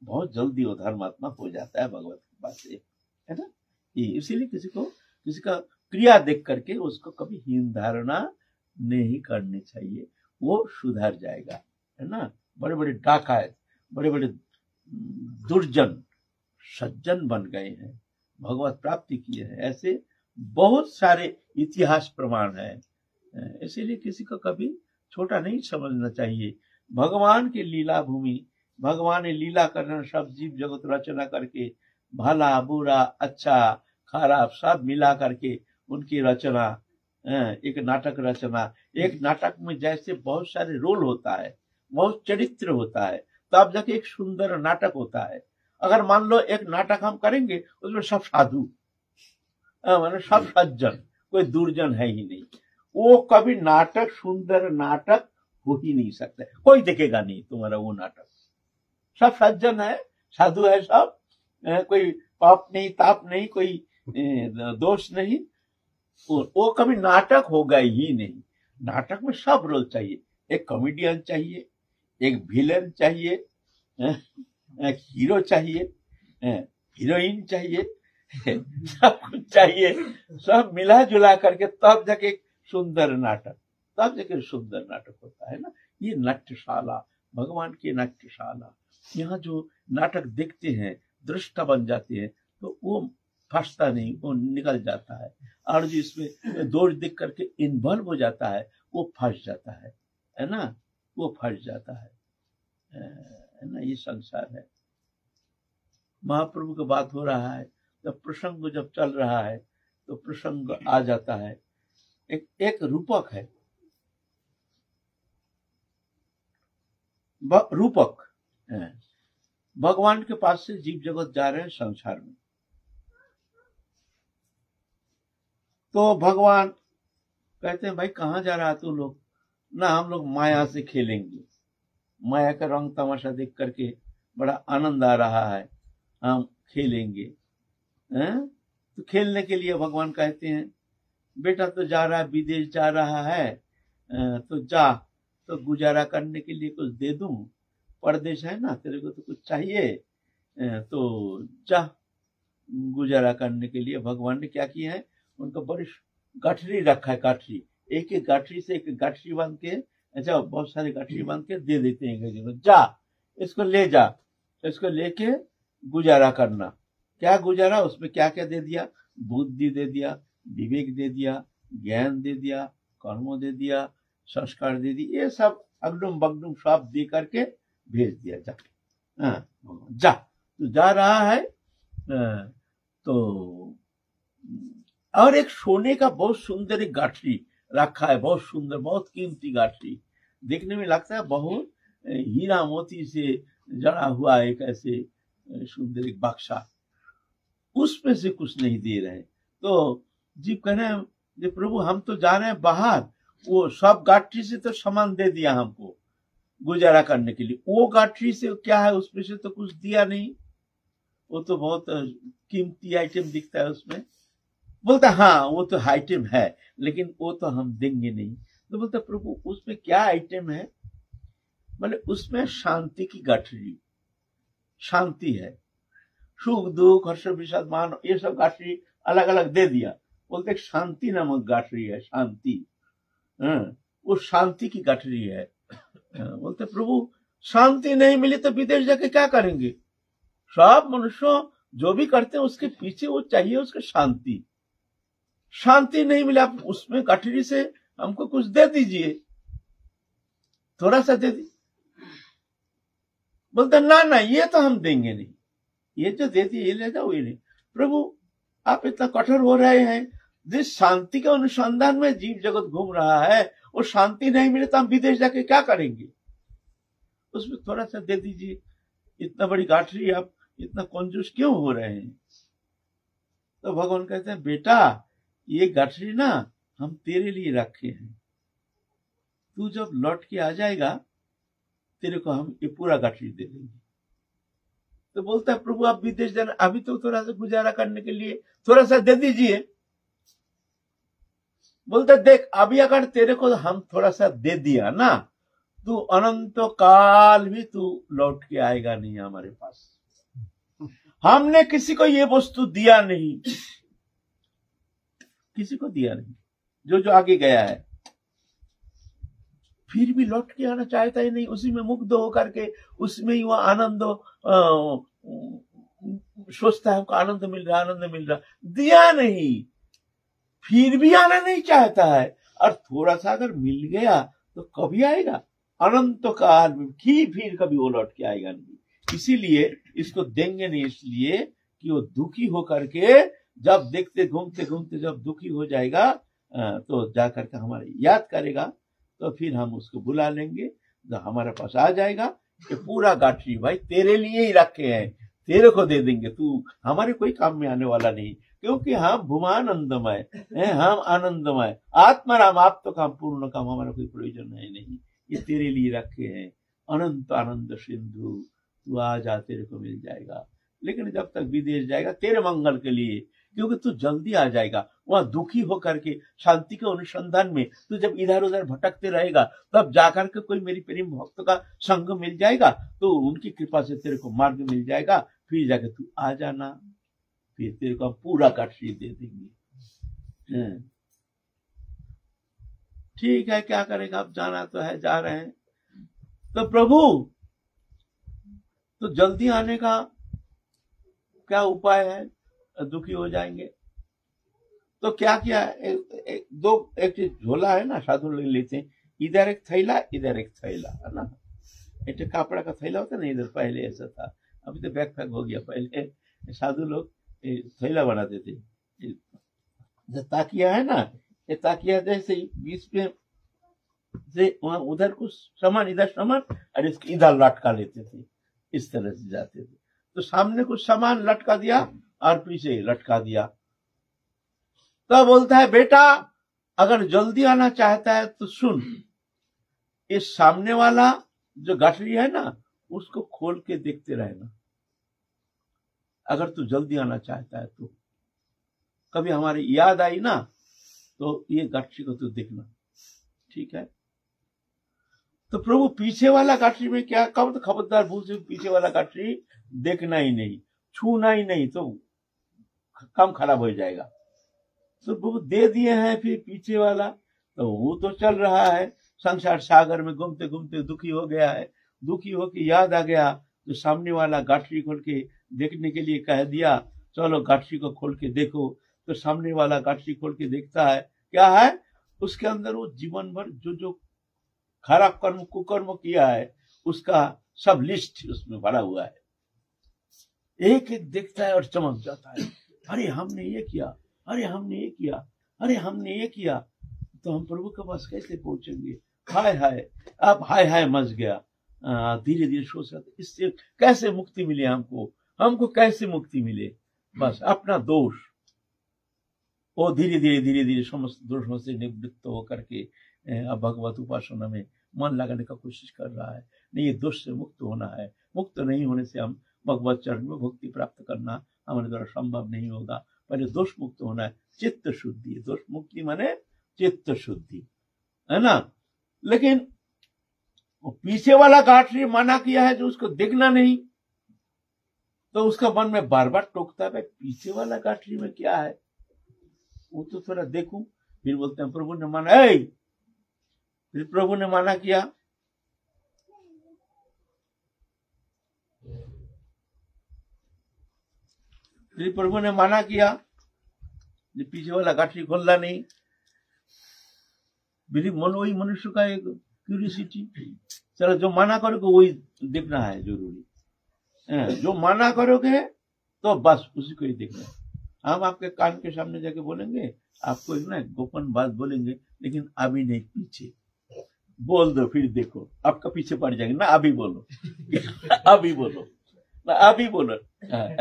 बहुत जल्दी वो धर्मात्मा हो जाता है भगवत कृपा से, है ना। इसीलिए किसी का क्रिया देख करके उसको कभी हीन धारणा नहीं करनी चाहिए, वो सुधर जाएगा, है ना। बड़े बड़े डाकायत, बड़े बड़े दुर्जन सज्जन बन गए हैं, भगवत प्राप्ति किए हैं, ऐसे बहुत सारे इतिहास प्रमाण है। इसीलिए किसी को कभी छोटा नहीं समझना चाहिए। भगवान की लीला भूमि, भगवान ने लीला करना, सब जीव जगत रचना करके भला बुरा अच्छा खराब सब मिला करके उनकी रचना, एक नाटक रचना। एक नाटक में जैसे बहुत सारे रोल होता है, बहुत चरित्र होता है, तब जाके एक सुंदर नाटक होता है। अगर मान लो एक नाटक हम करेंगे उसमें सब साधु मतलब सब सज्जन, कोई दुर्जन है ही नहीं, वो कभी नाटक सुंदर नाटक हो ही नहीं सकता, कोई देखेगा नहीं तुम्हारा वो नाटक। सब सज्जन है, साधु है सब, कोई पाप नहीं, ताप नहीं, कोई दोष नहीं, वो कभी नाटक होगा ही नहीं। नाटक में सब रोल चाहिए, एक कॉमेडियन चाहिए, एक विलेन चाहिए, एक हीरो चाहिए, हीरोइन चाहिए, सब कुछ चाहिए, सब मिला जुला करके तब जाके सुंदर नाटक, तब जाके सुंदर नाटक होता है ना। ये नाट्यशाला, भगवान की नाट्यशाला, यहाँ जो नाटक देखते हैं, दृष्टा बन जाते हैं, तो वो फंसता नहीं, वो निकल जाता है। और जो इसमें दोष देख करके इन्वॉल्व हो जाता है, वो फंस जाता है ना, वो फंस जाता है ना। ये संसार है। महाप्रभु की बात हो रहा है, जब प्रसंग जब चल रहा है तो प्रसंग आ जाता है, एक रूपक है, रूपक है। भगवान के पास से जीव जगत जा रहे हैं संसार में, तो भगवान कहते हैं भाई कहाँ जा रहा तू लोग? ना हम लोग माया से खेलेंगे, माया का रंग तमाशा देख करके बड़ा आनंद आ रहा है, हम खेलेंगे। तो खेलने के लिए भगवान कहते हैं बेटा तो जा रहा है, विदेश जा रहा है, तो जा, तो गुजारा करने के लिए कुछ दे दूं, परदेश है ना, तेरे को तो कुछ चाहिए, तो जा गुजारा करने के लिए। भगवान ने क्या किया है, उनका बड़ी गाठरी रखा है, गाठरी, एक एक गाठरी से एक गाठरी बांध के, अच्छा बहुत सारी गाठरी बांध के दे देते हैं, जा इसको ले जा, इसको लेके गुजारा करना। क्या गुजारा, उसमें क्या क्या दे दिया, बुद्धि दे दिया, विवेक दे दिया, ज्ञान दे दिया, कर्म दे दिया, संस्कार दे दिए, ये सब अगडुम बगडुम सब दे करके भेज दिया, जा जा तो जा रहा है। तो और एक सोने का बहुत सुंदर एक गाठरी रखा है, बहुत सुंदर, बहुत कीमती गाठरी, देखने में लगता है बहुत हीरा मोती से जड़ा हुआ एक ऐसे सुंदर एक बक्सा, उसमें से कुछ नहीं दे रहे। तो जीव कह रहे हैं प्रभु हम तो जा रहे हैं बाहर, वो सब गाठरी से तो सामान दे दिया हमको गुजारा करने के लिए, वो गाठरी से क्या है, उसमें से तो कुछ दिया नहीं, वो तो बहुत कीमती आइटम दिखता है उसमें। बोलता हाँ वो तो आइटम है, लेकिन वो तो हम देंगे नहीं। तो बोलता प्रभु उसमें क्या आइटम है? मतलब उसमें शांति की गाठरी, शांति है, सुख दुख हर्ष विषाद मान ये सब गाठरी अलग अलग दे दिया। बोलते शांति नामक गाठरी है, शांति, वो शांति की गाठरी है। बोलते प्रभु शांति नहीं मिली तो विदेश जाके क्या करेंगे? सब मनुष्यों जो भी करते हैं उसके पीछे वो चाहिए उसके शांति, शांति नहीं मिला, आप उसमें गाठरी से हमको कुछ दे दीजिए, थोड़ा सा दे दी। बोलते ना ना ये तो हम देंगे नहीं, ये जो दे दी ये ले जाओ, ये नहीं। प्रभु आप इतना कठोर हो रहे हैं, जिस शांति के अनुसंधान में जीव जगत घूम रहा है, वो शांति नहीं मिले तो हम विदेश जाके क्या करेंगे? उसमें थोड़ा सा दे दीजिए, इतना बड़ी गाठरी आप इतना कंजूस क्यों हो रहे हैं? तो भगवान कहते हैं बेटा ये गाठरी ना हम तेरे लिए रखे हैं, तू जब लौट के आ जाएगा तेरे को हम ये पूरा गाठरी दे देंगे। तो बोलता है प्रभु आप विदेश जाना, अभी तो थोड़ा सा गुजारा करने के लिए थोड़ा सा दे दीजिए। बोलता देख अभी अगर तेरे को हम थोड़ा सा दे दिया ना, तू अनंत काल भी तू लौट के आएगा नहीं हमारे पास। हमने किसी को ये वस्तु दिया नहीं, किसी को दिया नहीं, जो आगे गया है फिर भी लौट के आना चाहता ही नहीं, उसी में मुग्ध होकर के उसमें ही वो आनंद सोचता है हमको आनंद मिल रहा, आनंद मिल रहा, दिया नहीं फिर भी आना नहीं चाहता है। और थोड़ा सा अगर मिल गया तो कभी आएगा? अनंत काल में फिर कभी वो लौट के आएगा नहीं। इसीलिए इसको देंगे नहीं, इसलिए कि वो दुखी होकर के जब देखते घूमते घूमते जब दुखी हो जाएगा तो जाकर के हमारे याद करेगा, तो फिर हम उसको बुला लेंगे, जब हमारे पास आ जाएगा कि पूरा गाठरी भाई तेरे लिए ही रखे हैं, तेरे को दे देंगे, तू हमारे कोई काम में आने वाला नहीं, क्योंकि हम भूमानंदमय हैं, हम आनंदमय आत्माराम, आप तो काम पूर्ण काम, हमारा कोई प्रयोजन है नहीं, ये तेरे लिए रखे हैं, अनंत आनंद सिंधु, तू आ जा, तेरे को मिल जाएगा। लेकिन जब तक विदेश जाएगा तेरे मंगल के लिए, क्योंकि तू जल्दी आ जाएगा। वहां दुखी होकर के शांति के अनुसंधान में तू जब इधर उधर भटकते रहेगा, तब जाकर के कोई मेरी प्रेम भक्त का संग मिल जाएगा, तो उनकी कृपा से तेरे को मार्ग मिल जाएगा, फिर जाके तू आ जाना, फिर तेरे को हम पूरा काटसी दे देंगे। ठीक है, क्या करेगा, अब जाना तो है, जा रहे हैं। तो प्रभु तो जल्दी आने का क्या उपाय है, दुखी हो जाएंगे तो क्या किया, एक चीज झोला है ना, साधु ले लेते हैं, इधर एक थैला इधर एक थैला, है ना, एक कपड़ा का थैला होता है ना, इधर पहले ऐसा था, अभी तो बैग पैक हो गया, पहले साधु लोग थैला बनाते थे। जो ताकिया है ना, ये ताकिया जैसे बीच में से वहां उधर कुछ सामान, इधर सामान, और इसके इधर लटका लेते थे, इस तरह से जाते थे। तो सामने कुछ सामान लटका दिया और पीछे लटका दिया। तो बोलता है, बेटा अगर जल्दी आना चाहता है तो सुन, इस सामने वाला जो गठरी है ना, उसको खोल के देखते रहना, अगर तू जल्दी आना चाहता है तो। कभी हमारी याद आई ना, तो ये गठरी को तू देखना, ठीक है। तो प्रभु पीछे वाला गठरी में क्या, कब तो खबरदार भूल से पीछे वाला गठरी देखना ही नहीं, छूना ही नहीं, तो काम खराब हो जाएगा। तो प्रभु दे दिए हैं, फिर पीछे वाला तो वो तो चल रहा है संसार सागर में, घूमते घूमते दुखी हो गया है, दुखी होके याद आ गया, तो सामने वाला गठरी खोल के देखने के लिए कह दिया, चलो गठरी को खोल के देखो। तो सामने वाला गठरी खोल के देखता है, क्या है उसके अंदर, वो जीवन भर जो जो खराब कर्म कुकर्म किया है उसका सब लिस्ट उसमें भरा हुआ है। एक एक देखता है और चमक जाता है, अरे हमने ये किया, अरे हमने ये किया, अरे हमने ये किया। तो हम प्रभु के पास कैसे पहुंचेंगे, हाय हाय, अब हाय हाय मच गया। धीरे धीरे सोच रहा था, इससे कैसे मुक्ति मिले, हमको कैसे मुक्ति मिले। बस अपना दोष, वो धीरे धीरे समस्त दोषों से निवृत्त होकर के अब भगवत उपासना में मन लगाने का कोशिश कर रहा है। नहीं, ये दोष से मुक्त होना है, मुक्त नहीं होने से हम भगवत चरण में भक्ति प्राप्त करना हमारे द्वारा संभव नहीं होगा। पहले दोष मुक्त होना है, चित्त शुद्धि, दोष मुक्ति माने चित्त शुद्धि, है ना। लेकिन पीछे वाला गठरी मना किया है जो उसको देखना नहीं, तो उसका मन में बार बार टोकता है, पीछे वाला गठरी में क्या है, वो तो थोड़ा देखूं। फिर बोलते हैं प्रभु ने माना, फिर प्रभु ने माना किया, फिर प्रभु ने माना किया, पीछे वाला गठरी खोलना नहीं। मन वही मनुष्य का एक क्यूरियोसिटी, चलो जो माना करोगे वही देखना है जरूरी, जो माना करोगे तो बस उसी को ही देखना है। हम आपके कान के सामने जाके बोलेंगे, आपको एक ना गोपन बात बोलेंगे, लेकिन अभी नहीं, पीछे बोल दो, फिर देखो आपका पीछे पड़ जाएंगे ना, अभी बोलो अभी बोलो ना, अभी बोलो,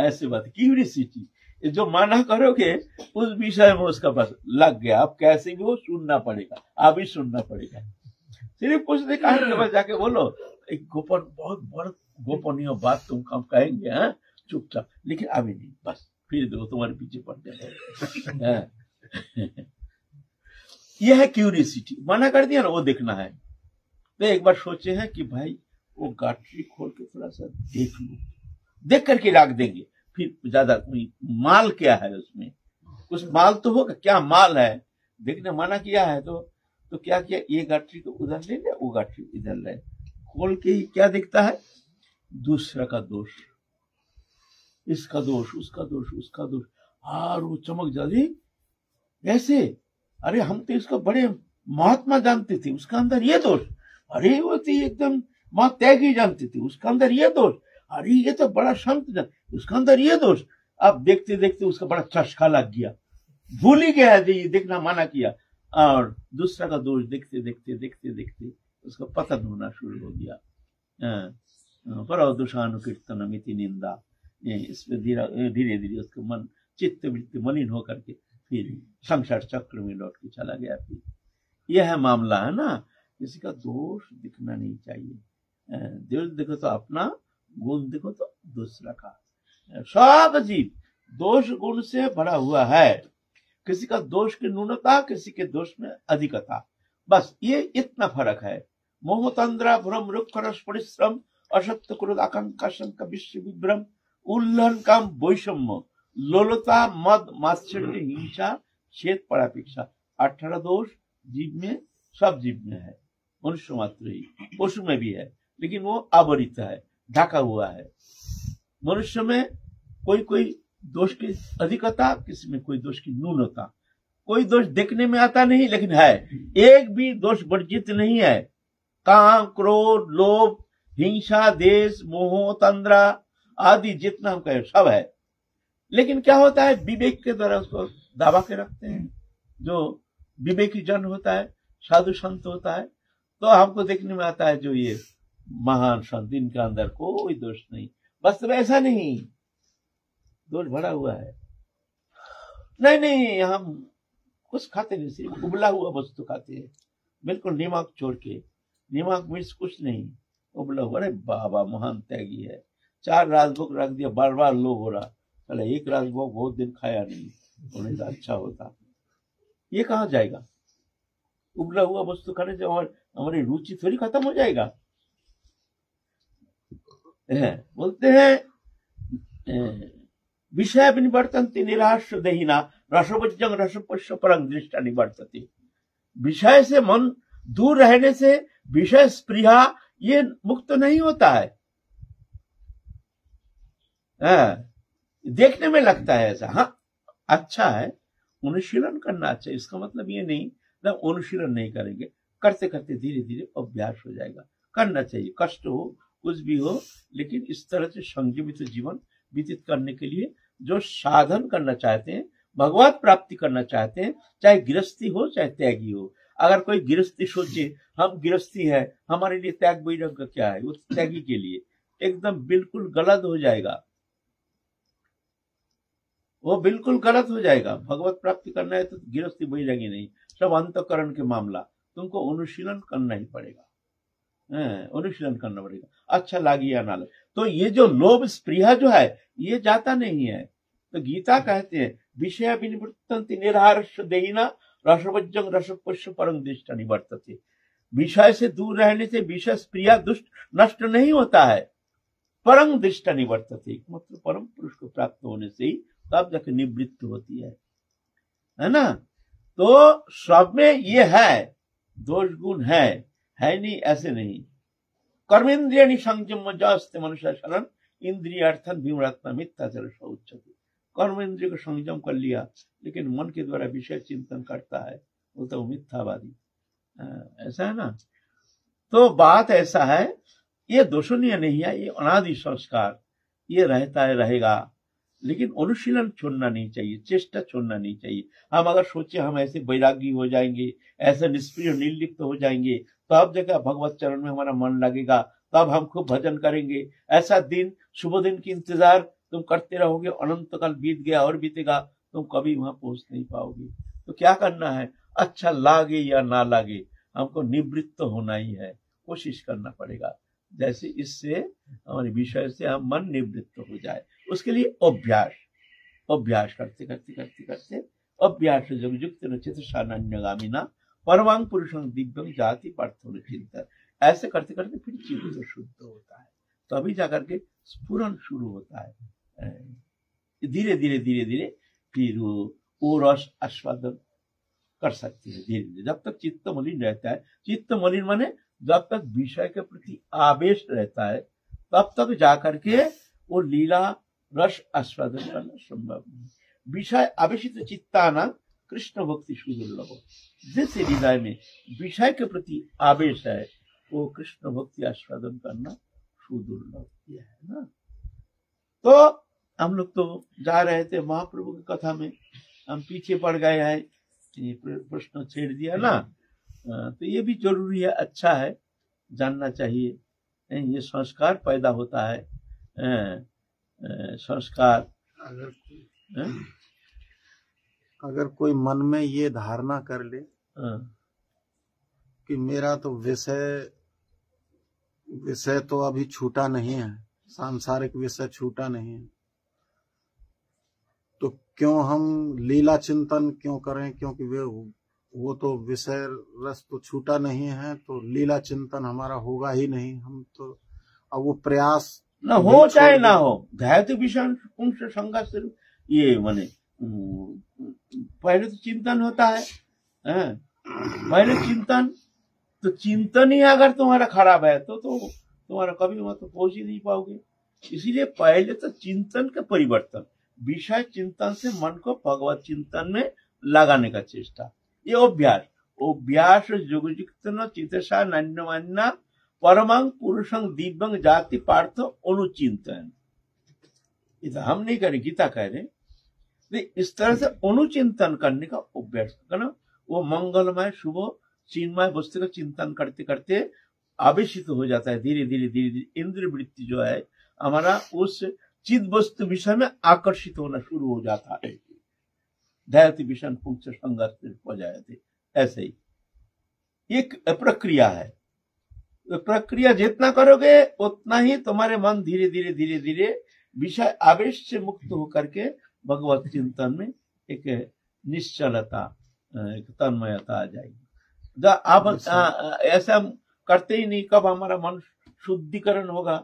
ऐसी बात क्यूरियोसिटी। जो माना करोगे उस विषय में उसका बस लग गया, अब कैसे भी वो सुनना पड़ेगा, अभी सुनना पड़ेगा। सिर्फ कुछ देर कान के पास जाके बोलो, एक गोपन, बहुत बड़ा गोपनीय बात तुम हम कहेंगे, चुपचाप, लेकिन अभी नहीं, बस फिर दो, तुम्हारे पीछे पड़ जाएगा। यह है क्यूरियोसिटी, मना कर दिया ना, वो देखना है। तो एक बार सोचे हैं कि भाई वो गठरी खोल के थोड़ा सा देख लो, देख करके रख देंगे, फिर ज्यादा माल क्या है उसमें, कुछ माल तो होगा, क्या माल है देखने मना किया है। तो क्या किया, ये गठरी को उधर ले लिया, वो गठरी इधर ले, खोल के ही क्या दिखता है, दूसरा का दोष, इसका दोष, उसका दोष, उसका दोष, और वो चमक जाती ऐसे, अरे हम तो इसको बड़े महात्मा जानते थे, उसका अंदर ये दोष, अरे वो तो एकदम मां त्यागी जानते थे, उसका अंदर ये दोष, अरे ये तो बड़ा संत, उसका अंदर ये दोष। अब देखते देखते उसका बड़ा चस्का लग गया, भूल ही गया ये देखना मना किया, और दूसरा का दोष देखते देखते देखते देखते उसका पतन होना शुरू हो गया। पर दोषानुकीर्तन मिति निंदा, इसमें धीरे धीरे उसका मन, चित्त वृत्ति मलिन होकर के फिर संसार चक्र में लौट के चला गया। फिर यह है मामला, है ना। किसी का दोष दिखना नहीं चाहिए। दोष देखो तो अपना, गुण देखो तो दूसरा का। सब जीव दोष गुण से भरा हुआ है, किसी का दोष की न्यूनता, किसी के दोष में अधिकता, बस ये इतना फर्क है। मोह तंद्रा भ्रम रुक्ष रस परिश्रम असत्य क्रोध आकांक्षा शंका विश्व विभ्रम उल्लंघन काम वैषम्य लोलता मद मात्सर्य हिंसा छेद परापेक्षा। 18 दोष जीव में, सब जीव में है, मनुष्य मात्र ही, पशु में भी है, लेकिन वो आवरित है, ढका हुआ है। मनुष्य में कोई कोई दोष की अधिकता, किसी में कोई दोष की न्यूनता। कोई दोष देखने में आता नहीं, लेकिन है। एक भी दोष वर्जित नहीं है। काम, क्रोध, लोभ, हिंसा, देश, मोह, तंद्रा आदि जितना हम कहें सब है। लेकिन क्या होता है, विवेक के द्वारा उसको दाबा के रखते हैं। जो विवेकी जन होता है, साधु संत होता है, तो हमको देखने में आता है जो ये महान संत, इनके अंदर कोई दोष नहीं। वास्तव में ऐसा नहीं, दोष भरा हुआ है। नहीं, हम कुछ खाते नहीं, सिर्फ उबला हुआ वस्तु खाते हैं, बिल्कुल नमक छोड़ के, नमक मिर्च कुछ नहीं, उबला हुआ। अरे बाबा महान त्यागी है, 4 राजभोग रख दिया, बार बार लोभ हो रहा, चले एक राजभोग बहुत दिन खाया नहीं, उन्हें अच्छा होता। ये कहाँ जाएगा? उबला हुआ वस्तु खाने से हमारी रुचि थोड़ी खत्म हो जाएगा। बोलते हैं विषय विनिवर्तन्ति निराश देहिना रसवज्जं रसपश्य परं दृष्टा निवर्तते। विषय से मन दूर रहने से विषय स्पृहा ये मुक्त नहीं होता है। देखने में लगता है ऐसा, हाँ अच्छा है, अनुशीलन करना अच्छा, इसका मतलब ये नहीं अनुशीलन नहीं करेंगे, करते करते धीरे धीरे अभ्यास हो जाएगा। करना चाहिए, कष्ट हो कुछ भी हो, लेकिन इस तरह से संजीवित जीवन व्यतीत करने के लिए जो साधन करना चाहते हैं, भगवत प्राप्ति करना चाहते हैं, चाहे गृहस्थी हो चाहे त्यागी हो। अगर कोई गृहस्थी सोचे हम गृहस्थी है, हमारे लिए त्याग वैराग्य का क्या है, वो त्यागी के लिए एकदम बिल्कुल गलत हो जाएगा, वो बिल्कुल गलत हो जाएगा। भगवत प्राप्ति करना है तो गृहस्थी वैरागी नहीं, सब अंतःकरण के मामला, तुमको अनुशीलन करना ही पड़ेगा, अनुशीलन करना पड़ेगा, अच्छा लगे या ना लगे। तो ये जो लोभ स्पृहा जो है ये जाता नहीं है। तो गीता कहते हैं विषय विनिवृत्तन्ति निराहारस्य देहिना रसवज्जं रसपश्य परं दृष्टा निवर्तते। विषय से दूर रहने से विषय स्पृहा दुष्ट नष्ट नहीं होता है, परं दृष्टा निवर्तते, मतलब परम पुरुष को प्राप्त होने से ही तब जाके निवृत्त होती है ना। तो सब में ये है, दोष गुण है नहीं ऐसे नहीं। कर्मेंद्रिय संयम जास्ते मनुष्य शरण इंद्रिय अर्थन भीमरत्न मिथ्याचार उच्चते। कर्मेंद्रिय को संयम कर लिया, लेकिन मन के द्वारा विषय चिंतन करता है, वो तो मिथ्यावादी, ऐसा है ना। तो बात ऐसा है, ये दोषणीय नहीं है, ये अनादि संस्कार, ये रहता है रहेगा, लेकिन अनुशीलन छोड़ना नहीं चाहिए, चेष्टा छोड़ना नहीं चाहिए। हम अगर सोचे हम ऐसे वैरागी हो जाएंगे, ऐसे निष्प्रिय निर्लिप्त हो जाएंगे, तब जगह भगवत चरण में हमारा मन लगेगा, तब हम खूब भजन करेंगे, ऐसा दिन शुभ दिन की इंतजार तुम करते रहोगे, अनंत काल बीत गया और बीतेगा, तुम कभी वहां पहुंच नहीं पाओगे। तो क्या करना है, अच्छा लागे या ना लागे, हमको निवृत्त होना ही है, कोशिश करना पड़ेगा, जैसे इससे हमारे विषय से हम मन निवृत्त हो जाए। उसके लिए अभ्यास करते करते करते करते अभ्यास जब युक्त नचित सान्यगामिना परमांग पुरुषं दिव्यं जाति पार्थो चिंतन, ऐसे करते करते फिर जीवन तो शुद्ध होता है, तभी जाकर के स्फुरन शुरू होता है। धीरे धीरे धीरे धीरे फिर वो रस आस्वादन कर सकती है धीरे धीरे, जब तक चित्त मलिन रहता है। चित्त मलिन माने जब तक विषय के प्रति आवेश रहता है, तब तक जाकर के वो लीला रस आस्वादन करना संभव नहीं। विषय आवेशित चित्ताना कृष्ण भक्ति सुदुर्लभ। जिस हृदय में विषय के प्रति आवेश है, वो कृष्ण भक्ति आस्वादन करना सुदुर्लभ है ना। तो हम लोग तो जा रहे थे महाप्रभु की कथा में, हम पीछे पड़ गए हैं, प्रश्न छेड़ दिया ना। तो ये भी जरूरी है, अच्छा है, जानना चाहिए। ये संस्कार पैदा होता है, संस्कार। अगर कोई मन में ये धारणा कर ले कि मेरा तो विषय तो अभी छूटा नहीं है, सांसारिक विषय छूटा नहीं है, तो क्यों हम लीला चिंतन क्यों करें? क्योंकि वो तो विषय रस तो छूटा नहीं है, तो लीला चिंतन हमारा होगा ही नहीं। हम तो अब वो प्रयास न हो चाहे ना हो, ध्यायति विषम पुंस संघर्ष, ये माने पहले तो चिंतन होता है, पहले चिंतन, तो चिंतन ही अगर तुम्हारा खराब है तो तुम्हारा कभी वहां तो पहुंच ही नहीं पाओगे। इसीलिए पहले तो चिंतन का परिवर्तन, विषय चिंतन से मन को भगवत चिंतन में लगाने का चेष्टा, ये अभ्यास युगयुक्त चितसा नान्यमान्ना परमं पुरुषं दिव्यं जाति पार्थ अनुचिंतन। इधर हम नहीं करें, गीता कह रहे, इस तरह से अनुचिंतन करने का अभ्यास करना, वो मंगलमय शुभ चिन्मय वस्तु का चिंतन करते करते आवेशित हो जाता है। धीरे धीरे इंद्रिय वृत्ति जो है हमारा उस चिद वस्तु विषय में आकर्षित होना शुरू हो जाता है। ध्यायति विषम पुंस संघर्ष हो जाते, ऐसे ही एक प्रक्रिया है। प्रक्रिया जितना करोगे उतना ही तुम्हारे मन धीरे धीरे विषय आवेश से मुक्त होकर के भगवत चिंतन में एक निश्चलता, एक तन्मयता आ जाएगी। आप ऐसा करते ही नहीं, कब हमारा मन शुद्धिकरण होगा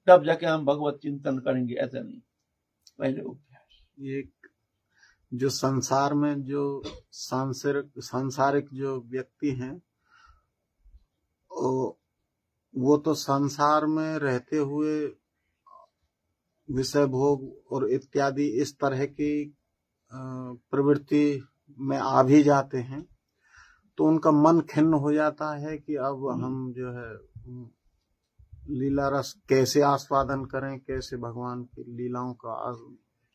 तब जाके हम भगवत चिंतन करेंगे, ऐसा नहीं, पहले अभ्यास। एक जो संसार में जो सांसारिक जो व्यक्ति हैं, वो तो संसार में रहते हुए विषय भोग और इत्यादि इस तरह की प्रवृत्ति में आ भी जाते हैं, तो उनका मन खिन्न हो जाता है कि अब हम जो है लीला रस कैसे आस्वादन करें, कैसे भगवान की लीलाओं का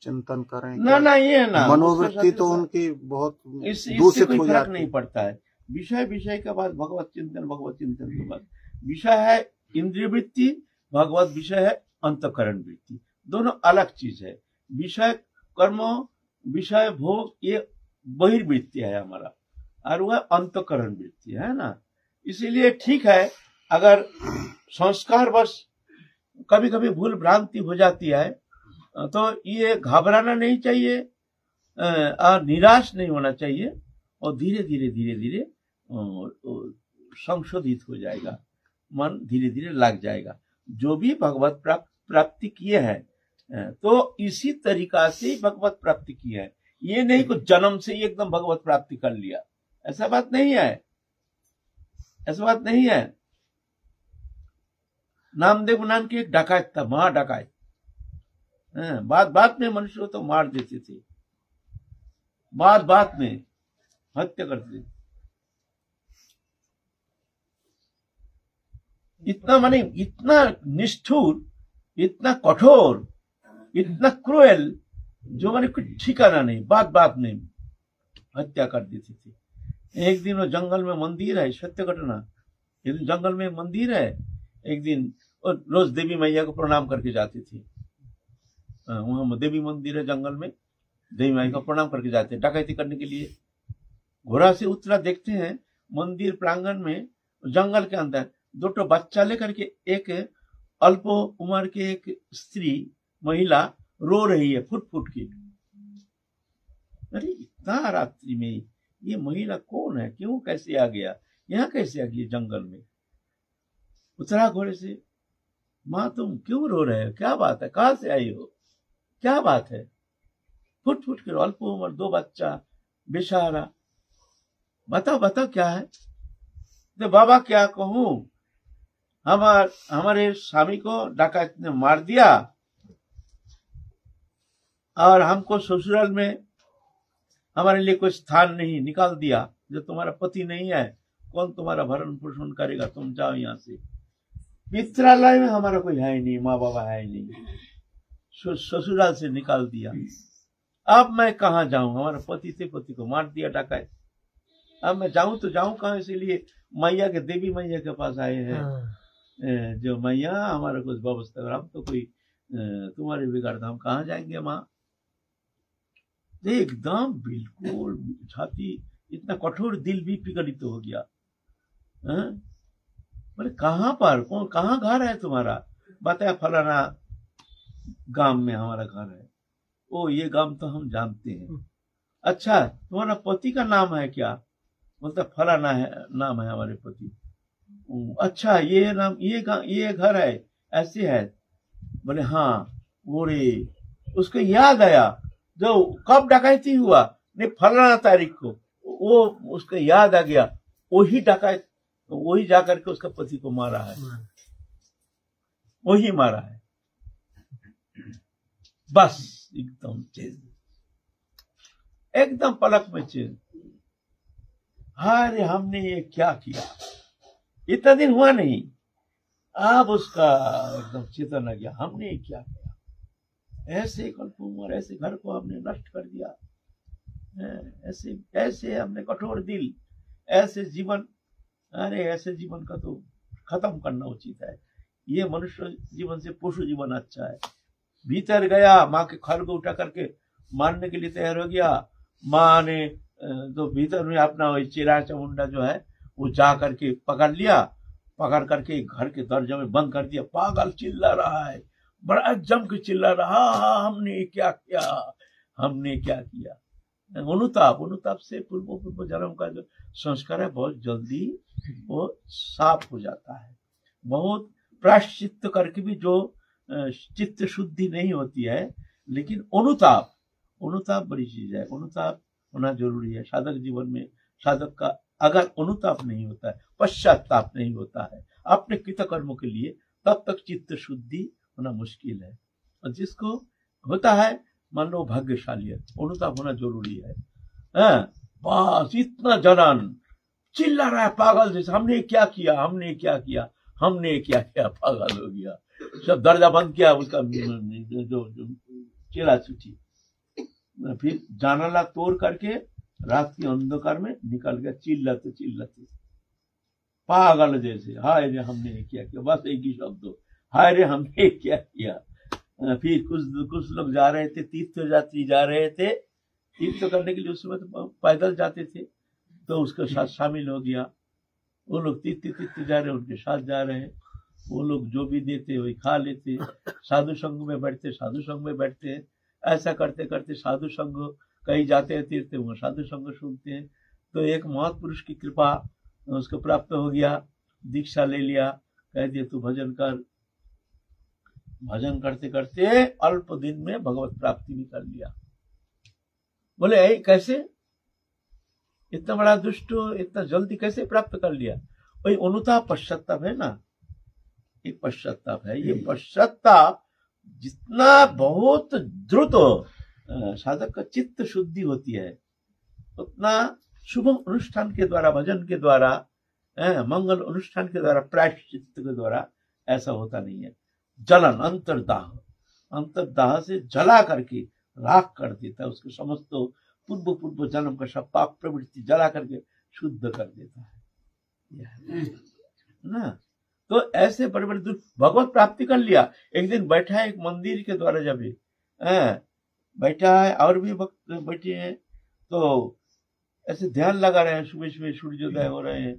चिंतन करें। ना ये ना, मनोवृत्ति तो उनकी बहुत दूषित हो जाती है। नहीं पड़ता है, विषय के बाद भगवत चिंतन के बाद विषय है इंद्रिय वृत्ति, भगवत विषय है अंतःकरण वृत्ति, दोनों अलग चीज है। विषय कर्म, विषय भोग ये बहिर्वृत्ति है हमारा, और वह अंतःकरण वृत्ति है ना। इसीलिए ठीक है, अगर संस्कार बस कभी कभी भूल भ्रांति हो जाती है तो ये घबराना नहीं चाहिए और निराश नहीं होना चाहिए, और धीरे धीरे संशोधित हो जाएगा, मन धीरे धीरे लग जाएगा। जो भी भगवत प्राप्ति किए हैं तो इसी तरीका से भगवत प्राप्ति की है, ये नहीं कुछ जन्म से ही एकदम भगवत प्राप्ति कर लिया, ऐसा बात नहीं है, ऐसा बात नहीं है। नामदेव नाम की एक डकायत था, महा डकायत, बात में मनुष्य को तो मार देते थे, बात में हत्या करते थे। इतना निष्ठुर, इतना कठोर, इतना क्रूएल, जो माने कुछ ठिकाना नहीं, बात में हत्या कर देते थे। एक दिन वो जंगल में मंदिर है, सत्य घटना, एक दिन जंगल में मंदिर है, एक दिन और रोज देवी मैया को प्रणाम करके जाते थे। वहां देवी मंदिर है जंगल में, देवी मैया को प्रणाम करके जाते हैं डकैती करने के लिए। घोड़ा से उतरा, देखते हैं मंदिर प्रांगण में जंगल के अंदर दो बच्चा लेकर के एक अल्प उम्र के एक स्त्री महिला रो रही है फुट के। अरे इतना रात्रि में ये महिला कौन है, क्यों, कैसे आ गया, यहाँ कैसे आ गई जंगल में? उतरा घोड़े से, माँ तुम क्यों रो रहे हो, क्या बात है, कहाँ से आई हो, क्या बात है? फुट के अल्प उम्र, दो बच्चा, बेचारा, बताओ क्या है? तो बाबा क्या कहूं, हमारे स्वामी को डकैत ने मार दिया और हमको ससुराल में हमारे लिए कोई स्थान नहीं, निकाल दिया। जो तुम्हारा पति नहीं है, कौन तुम्हारा भरण पोषण करेगा, तुम जाओ यहाँ से। पितरालय में हमारा कोई है नहीं, माँ बाबा है नहीं, ससुराल से निकाल दिया। अब मैं कहाँ जाऊं, हमारे पति थे, पति को मार दिया डकैत, अब मैं जाऊं तो जाऊं कहाँ? इसीलिए मैया के, देवी मैया के पास आए हैं, जो मैया हमारा कुछ व्यवस्था कर, हम तो कोई तुम्हारे बिगाड़, हम कहाँ जाएंगे माँ? एकदम बिल्कुल छाती, इतना कठोर, दिल भी पिघलित हो गया। हाँ? बोले कहाँ पर, कौन, कहाँ घर है तुम्हारा? बताया फलाना गांव में हमारा घर है। ओ ये गांव तो हम जानते हैं। अच्छा तुम्हारा पति का नाम है क्या? बोलता फलाना है, नाम है हमारे पति। अच्छा ये नाम, ये घर है, ऐसे है? बोले हाँ। बोले उसको याद आया जो कब डकैती हुआ, नहीं फलाना तारीख को, वो उसको याद आ गया, वही डकैत, वही जाकर के उसका पति को मारा है, वही मारा है। बस एकदम चेंज, एकदम पलक में चेंज। अरे हमने ये क्या किया, इतना दिन हुआ नहीं, अब उसका एकदम चेतन आ गया, हमने ये क्या किया, ऐसे कल्पना, ऐसे घर को हमने नष्ट कर दिया, ऐसे ऐसे हमने कठोर दिल, ऐसे जीवन, अरे ऐसे जीवन का तो खत्म करना उचित है। ये मनुष्य जीवन से पशु जीवन अच्छा है। भीतर गया, माँ के खरगोश उठा करके मारने के लिए तैयार हो गया। माँ ने तो भीतर में अपना वही चिरा चामुंडा जो है वो जा करके पकड़ लिया, पकड़ करके घर के दरवाजे में बंद कर दिया। पागल चिल्ला रहा है, बड़ा जम के चिल्ला रहा, हाँ हमने क्या किया, हमने क्या किया। अनुताप से पूर्व जन्म का जो संस्कार है बहुत जल्दी वो साफ हो जाता है। बहुत प्रायश्चित करके भी जो चित्त शुद्धि नहीं होती है, लेकिन अनुताप बड़ी चीज है। अनुताप होना जरूरी है साधक जीवन में। साधक का अगर अनुताप नहीं होता है, पश्चाताप नहीं होता है अपने कृत कर्मों के लिए, तब तक चित्त शुद्धि होना मुश्किल है। और जिसको होता है मान लो भाग्यशाली है, अनुताप होना जरूरी है। बस इतना जलन, चिल्ला रहा है पागल जैसे, हमने क्या किया, हमने क्या किया, हमने क्या किया, पागल हो गया। सब दरवाजा बंद किया, उसका जो चिल्ला छुट्टी, फिर जानाला तोड़ करके रात के अंधकार में निकल गया, चिल्लाते चिल्लाते पागल जैसे, हाय रे हमने क्या किया, बस एक ही शब्द, हाय रे हमने क्या किया। फिर कुछ लोग जा रहे थे, तीर्थयात्री जा रहे थे, तीर्थ करने के लिए उस समय तो पैदल जाते थे, तो उसके साथ शामिल हो गया। वो लोग तीर्थ जा रहे, उनके साथ जा रहे हैं, वो लोग जो भी देते वही खा लेते, साधु संघ में बैठते, साधु संघ में बैठते, ऐसा करते करते साधु संघ कहीं जाते हैं तीर्थ, वो साधु संघ सुनते हैं। तो एक महापुरुष की कृपा उसको प्राप्त हो गया, दीक्षा ले लिया, कह दिया तू भजन कर। भजन करते करते अल्प दिन में भगवत प्राप्ति भी कर लिया। बोले ऐ कैसे, इतना बड़ा दुष्ट इतना जल्दी कैसे प्राप्त कर लिया? वही अनुताप पश्चाताप है ना, एक पश्चाताप है। ये पश्चाताप जितना बहुत द्रुत साधक का चित्त शुद्धि होती है, उतना शुभ अनुष्ठान के द्वारा, भजन के द्वारा, मंगल अनुष्ठान के द्वारा, प्रायश्चित के द्वारा ऐसा होता नहीं है। जलन, अंतर्दाह से जला करके राख कर देता है, उसके समस्त पूर्व जन्म का सब पाप प्रवृत्ति जला करके शुद्ध कर देता है ना। तो ऐसे बड़े बड़े भगवत प्राप्ति कर लिया। एक दिन बैठा है एक मंदिर के द्वारा, जब बैठा है और भी भक्त बैठे हैं, तो ऐसे ध्यान लगा रहे हैं, सुबह सुबह सूर्योदय हो रहे हैं,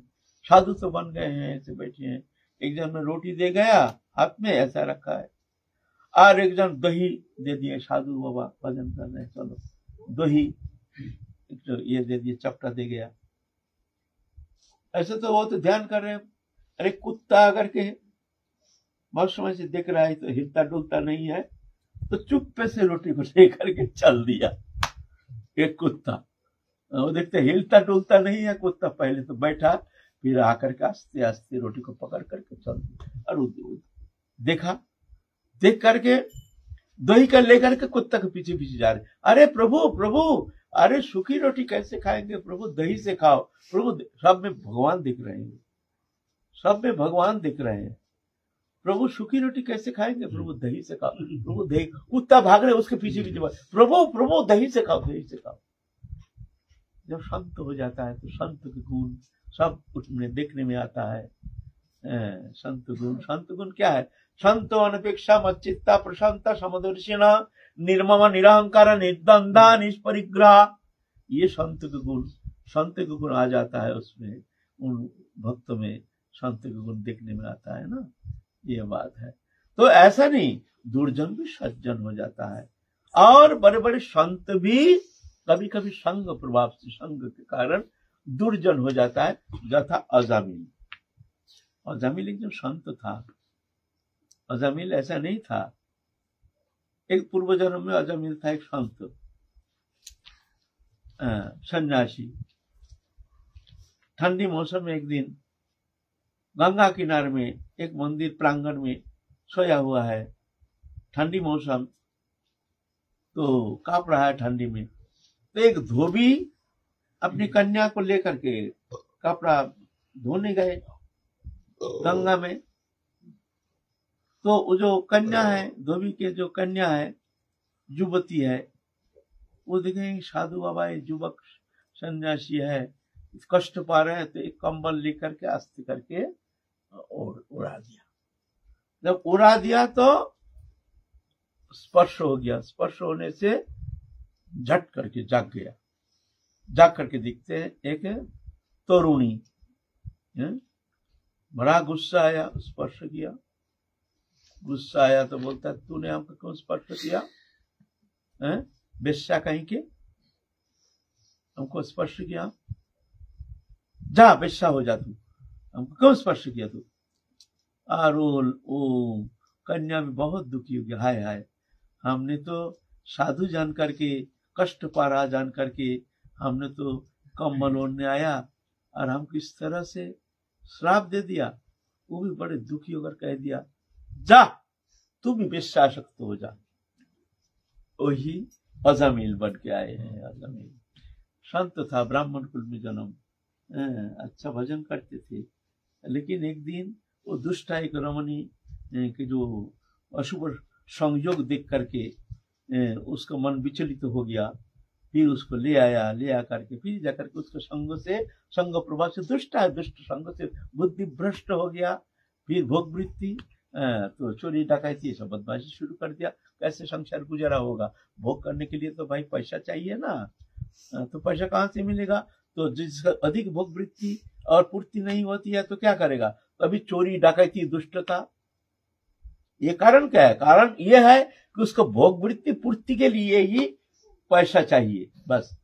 साधु तो बन गए हैं, ऐसे बैठे हैं। एक जन में रोटी दे गया हाथ में, ऐसा रखा है, और एक जन दही दे दिए, साधु बाबा भजन कर रहे हैं, चलो दही ये दे दिए, चपटा दे गया। ऐसे तो वो तो ध्यान कर रहे हैं। अरे कुत्ता अगर के बहुत समय से देख रहा है तो हिलता डुलता नहीं है, तो चुप्पे से रोटी को लेकर के चल दिया। एक कुत्ता, वो देखते हिलता डुलता नहीं है कुत्ता, पहले तो बैठा, फिर आकर के आस्ते आस्ते रोटी को पकड़ करके चल दिया। और देखा, देख करके दही का लेकर के कुत्ता के पीछे पीछे जा रहे। अरे प्रभु प्रभु, अरे सूखी रोटी कैसे खाएंगे प्रभु, दही से खाओ प्रभु। सब में भगवान दिख रहे हैं, सब में भगवान दिख रहे हैं। प्रभु सूखी रोटी कैसे खाएंगे प्रभु, दही से खाओ प्रभु, दही। कुत्ता भाग रहे उसके पीछे पीछे, प्रभु प्रभु दही से खाओ, दही से खाओ। जब संत हो जाता है तो संत के गुण सब उसमें देखने में आता है। संत गुण क्या है? संतो अनपेक्षा मच्चित्ता प्रशांता समदर्शिना निर्मम निरहंकार निर्द्वंदा निष्परिग्रह। ये संत के गुण आ जाता है उसमें। भक्तों में संत के गुण देखने में आता है ना, ये बात है। तो ऐसा नहीं, दुर्जन भी सज्जन हो जाता है। और बड़े बड़े संत भी कभी कभी संग प्रभाव से, संग के कारण दुर्जन हो जाता है, जथा अजामिल। अजामिल एक जो संत था, अजामिल ऐसा नहीं था। एक पूर्व जन्म में अजामिल था एक संत, सन्यासी। ठंडी मौसम में एक दिन गंगा किनारे में एक मंदिर प्रांगण में सोया हुआ है। ठंडी मौसम, तो कांप रहा है ठंडी में। तो एक धोबी अपनी कन्या को लेकर के कपड़ा धोने गए गंगा में। तो जो कन्या है, धोबी के जो कन्या है, युवती है, वो देखें साधु बाबा ये युवक सन्यासी है, कष्ट पा रहे हैं, तो एक कंबल लेकर के आस्ते करके उड़ा दिया। जब उड़ा दिया तो स्पर्श हो गया। स्पर्श होने से झट करके जाग गया। जाग करके दिखते हैं एक तरुणी, बड़ा गुस्सा आया, स्पर्श किया। गुस्सा आया तो बोलता है, तूने हमको क्यों स्पर्श किया? बेश्या कहीं के, हमको स्पर्श किया, जा बेश्या हो जा तू, हमको क्यों स्पर्श किया तू? और वो कन्या भी बहुत दुखी हो गया, हाय हाय, हमने तो साधु जान करके, कष्ट पा रहा जान करके हमने तो कंबल ओढ़ने आया और हमको इस तरह से श्राप दे दिया। वो भी बड़े दुखी होकर कह दिया, जा तू भी बेश्यासक्त हो जा। वही अजामिल बन के आए हैं। अजामिल संत था, ब्राह्मण कुल में जन्म, अच्छा भजन करते थे। लेकिन एक दिन वो दुष्ट एक रमणी के जो अशुभ संयोग देख करके उसका मन विचलित हो गया। फिर उसको ले आया, ले आकर के फिर जाकर के उसके संग प्रभाव से दुष्ट संग से बुद्धि भ्रष्ट हो गया। फिर भोग वृत्ति, तो चोरी डकैती सब बदमाशी शुरू कर दिया। कैसे संसार गुजारा होगा? भोग करने के लिए तो भाई पैसा चाहिए ना, तो पैसा कहाँ से मिलेगा? तो जिसका अधिक भोग वृत्ति और पूर्ति नहीं होती है तो क्या करेगा? तो अभी चोरी डकैती दुष्टता, ये कारण क्या है? कारण ये है कि उसको भोग वृत्ति पूर्ति के लिए ही पैसा चाहिए बस।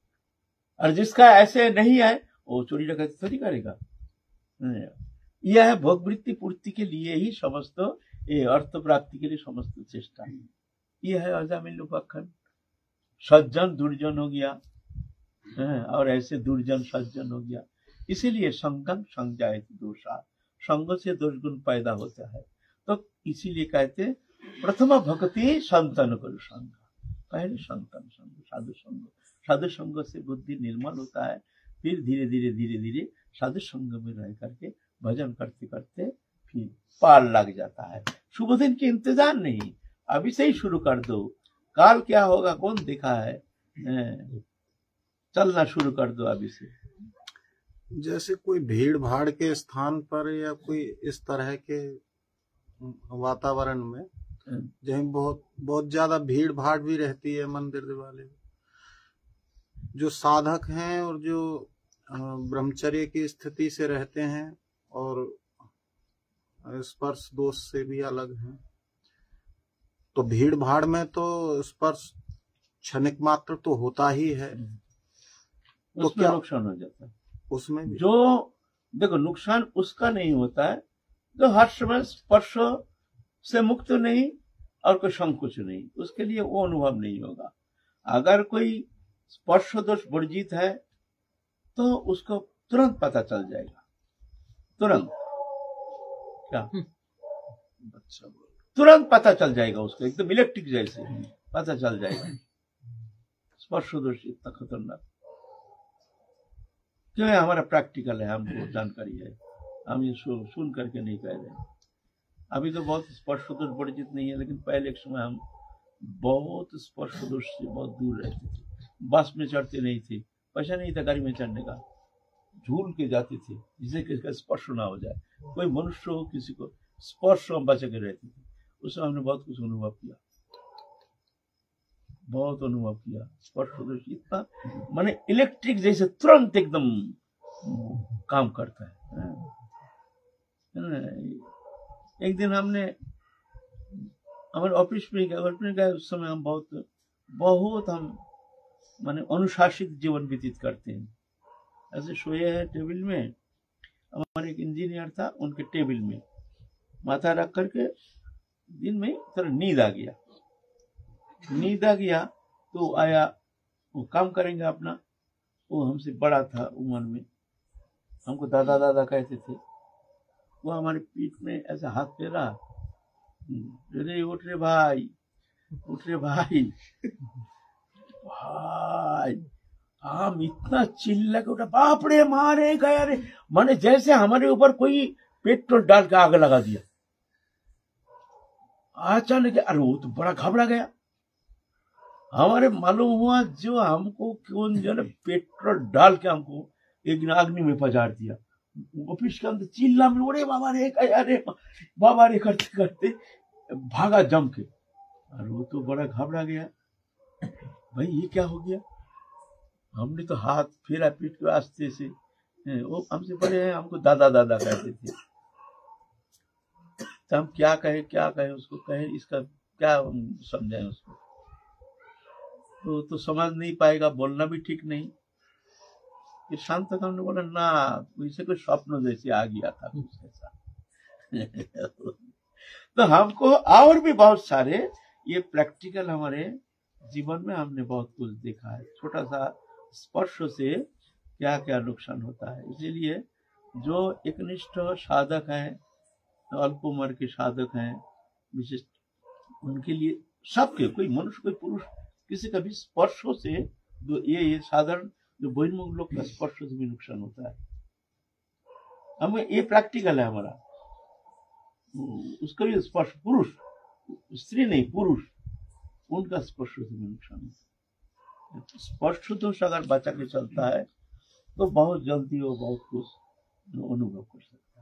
और जिसका ऐसे नहीं है वो चोरी डकैती थोड़ी करेगा। यह है भोग वृत्ति पूर्ति के लिए ही समस्त, ये अर्थ प्राप्ति के लिए समस्त चेष्टा। यह है अजामिल उपखंड। सज्जन दुर्जन हो गया और ऐसे दुर्जन सज्जन हो गया। इसीलिए संगम संजायत दोषा, संग से दोष गुण पैदा होता है। तो इसीलिए कहते प्रथम भक्ति संतन करो संग, पहले संतन संग, साधु संग। साधु संग से बुद्धि निर्मल होता है। फिर धीरे धीरे धीरे धीरे साधु संग में रह करके भजन करते करते फिर पार लग जाता है। शुभ दिन की इंतजार नहीं, अभी से ही शुरू कर दो। काल क्या होगा कौन देखा है? चलना शुरू कर दो अभी से। जैसे कोई भीड़ भाड़ के स्थान पर या कोई इस तरह के वातावरण में जहाँ बहुत ज्यादा भीड़ भाड़ भी रहती है मंदिर वाले, जो साधक हैं और जो ब्रह्मचर्य की स्थिति से रहते हैं और स्पर्श दोष से भी अलग हैं, तो भीड़ भाड़ में तो स्पर्श क्षणिक मात्र तो होता ही है, तो क्या नुकसान हो जाता है? उसमें भी? जो देखो नुकसान उसका नहीं होता है जो हर समय स्पर्श से मुक्त नहीं और कोई संकुच नहीं, उसके लिए वो अनुभव नहीं होगा। अगर कोई स्पर्श दोष वर्जित है तो उसको तुरंत पता चल जाएगा, तुरंत। क्या अच्छा, तुरंत पता चल जाएगा उसको, एकदम इलेक्ट्रिक जैसे पता चल जाएगा। स्पर्श दोष इतना खतरनाक क्यों है? हमारा प्रैक्टिकल है, हमको जानकारी है, हम ये सुन करके नहीं कह रहे हैं। अभी तो बहुत स्पर्श दोष वर्जित नहीं है, लेकिन पहले एक समय हम बहुत स्पर्श दोष से बहुत दूर रहते थे। बस में चढ़ते नहीं थे, पैसा नहीं था गाड़ी में चढ़ने का, झूल के जाते थे जिससे किसी का स्पर्श ना हो जाए। कोई मनुष्य हो किसी को स्पर्श हम बच के रहते थे। उसमें हमने बहुत कुछ अनुभव किया, बहुत अनुभव किया। स्पर्श दोष इतना माने इलेक्ट्रिक जैसे तुरंत एकदम काम करता है। एक दिन हमने हमारे ऑफिस में गए, उस समय हम बहुत हम माने अनुशासित जीवन व्यतीत करते हैं। ऐसे सोए हैं टेबल में, हमारे एक इंजीनियर था, उनके टेबल में माथा रख करके दिन में थोड़ा नींद आ गया तो आया, वो काम करेंगे अपना। वो हमसे बड़ा था उम्र में, हमको दादा दादा कहते थे। वो हमारे पीठ में ऐसा हाथ फेरा, अरे उठ रे भाई, उठ रे भाई। भाई हम इतना चिल्ला के उठा, बाप रे मारे गया रे, माने जैसे हमारे ऊपर कोई पेट्रोल डाल के आग लगा दिया। अचानक अरे वो तो बड़ा घबरा गया। हमारे मालूम हुआ जो हमको कौन जो है पेट्रोल डाल के हमको एक अग्नि में पजार दिया। ऑफिस के अंदर चिल्ला में, अरे बाबा रे करते करते भागा जम के। और वो तो बड़ा घबरा गया, भाई ये क्या हो गया। हमने तो हाथ फेरा पीठ के आस्ते से। वो हमसे बड़े हैं, हमको दादा दादा कहते थे। तो हम क्या कहे उसको, कहे इसका क्या समझाएं उसको, तो समझ नहीं पाएगा, बोलना भी ठीक नहीं। फिर शांत तक हमने बोला ना, वैसे कोई स्वप्न जैसे आ गया था कुछ ऐसा। तो हमको और भी बहुत सारे ये प्रैक्टिकल हमारे जीवन में हमने बहुत कुछ देखा है। छोटा सा स्पर्श से क्या क्या नुकसान होता है। इसीलिए जो एकनिष्ठ साधक हैं, अल्प उम्र के साधक हैं विशिष्ट, उनके लिए सबके, कोई मनुष्य कोई पुरुष, किसी का भी स्पर्शों से ये साधारण जो बहिर्मुख लोग का स्पर्श से भी नुकसान होता है। हमें ये प्रैक्टिकल है हमारा। उसका भी स्पर्श, पुरुष स्त्री नहीं, पुरुष, उनका स्पर्श से भी नुकसान होता है। स्पर्श दोष अगर बचा के चलता है तो बहुत जल्दी वो बहुत कुछ अनुभव कर सकता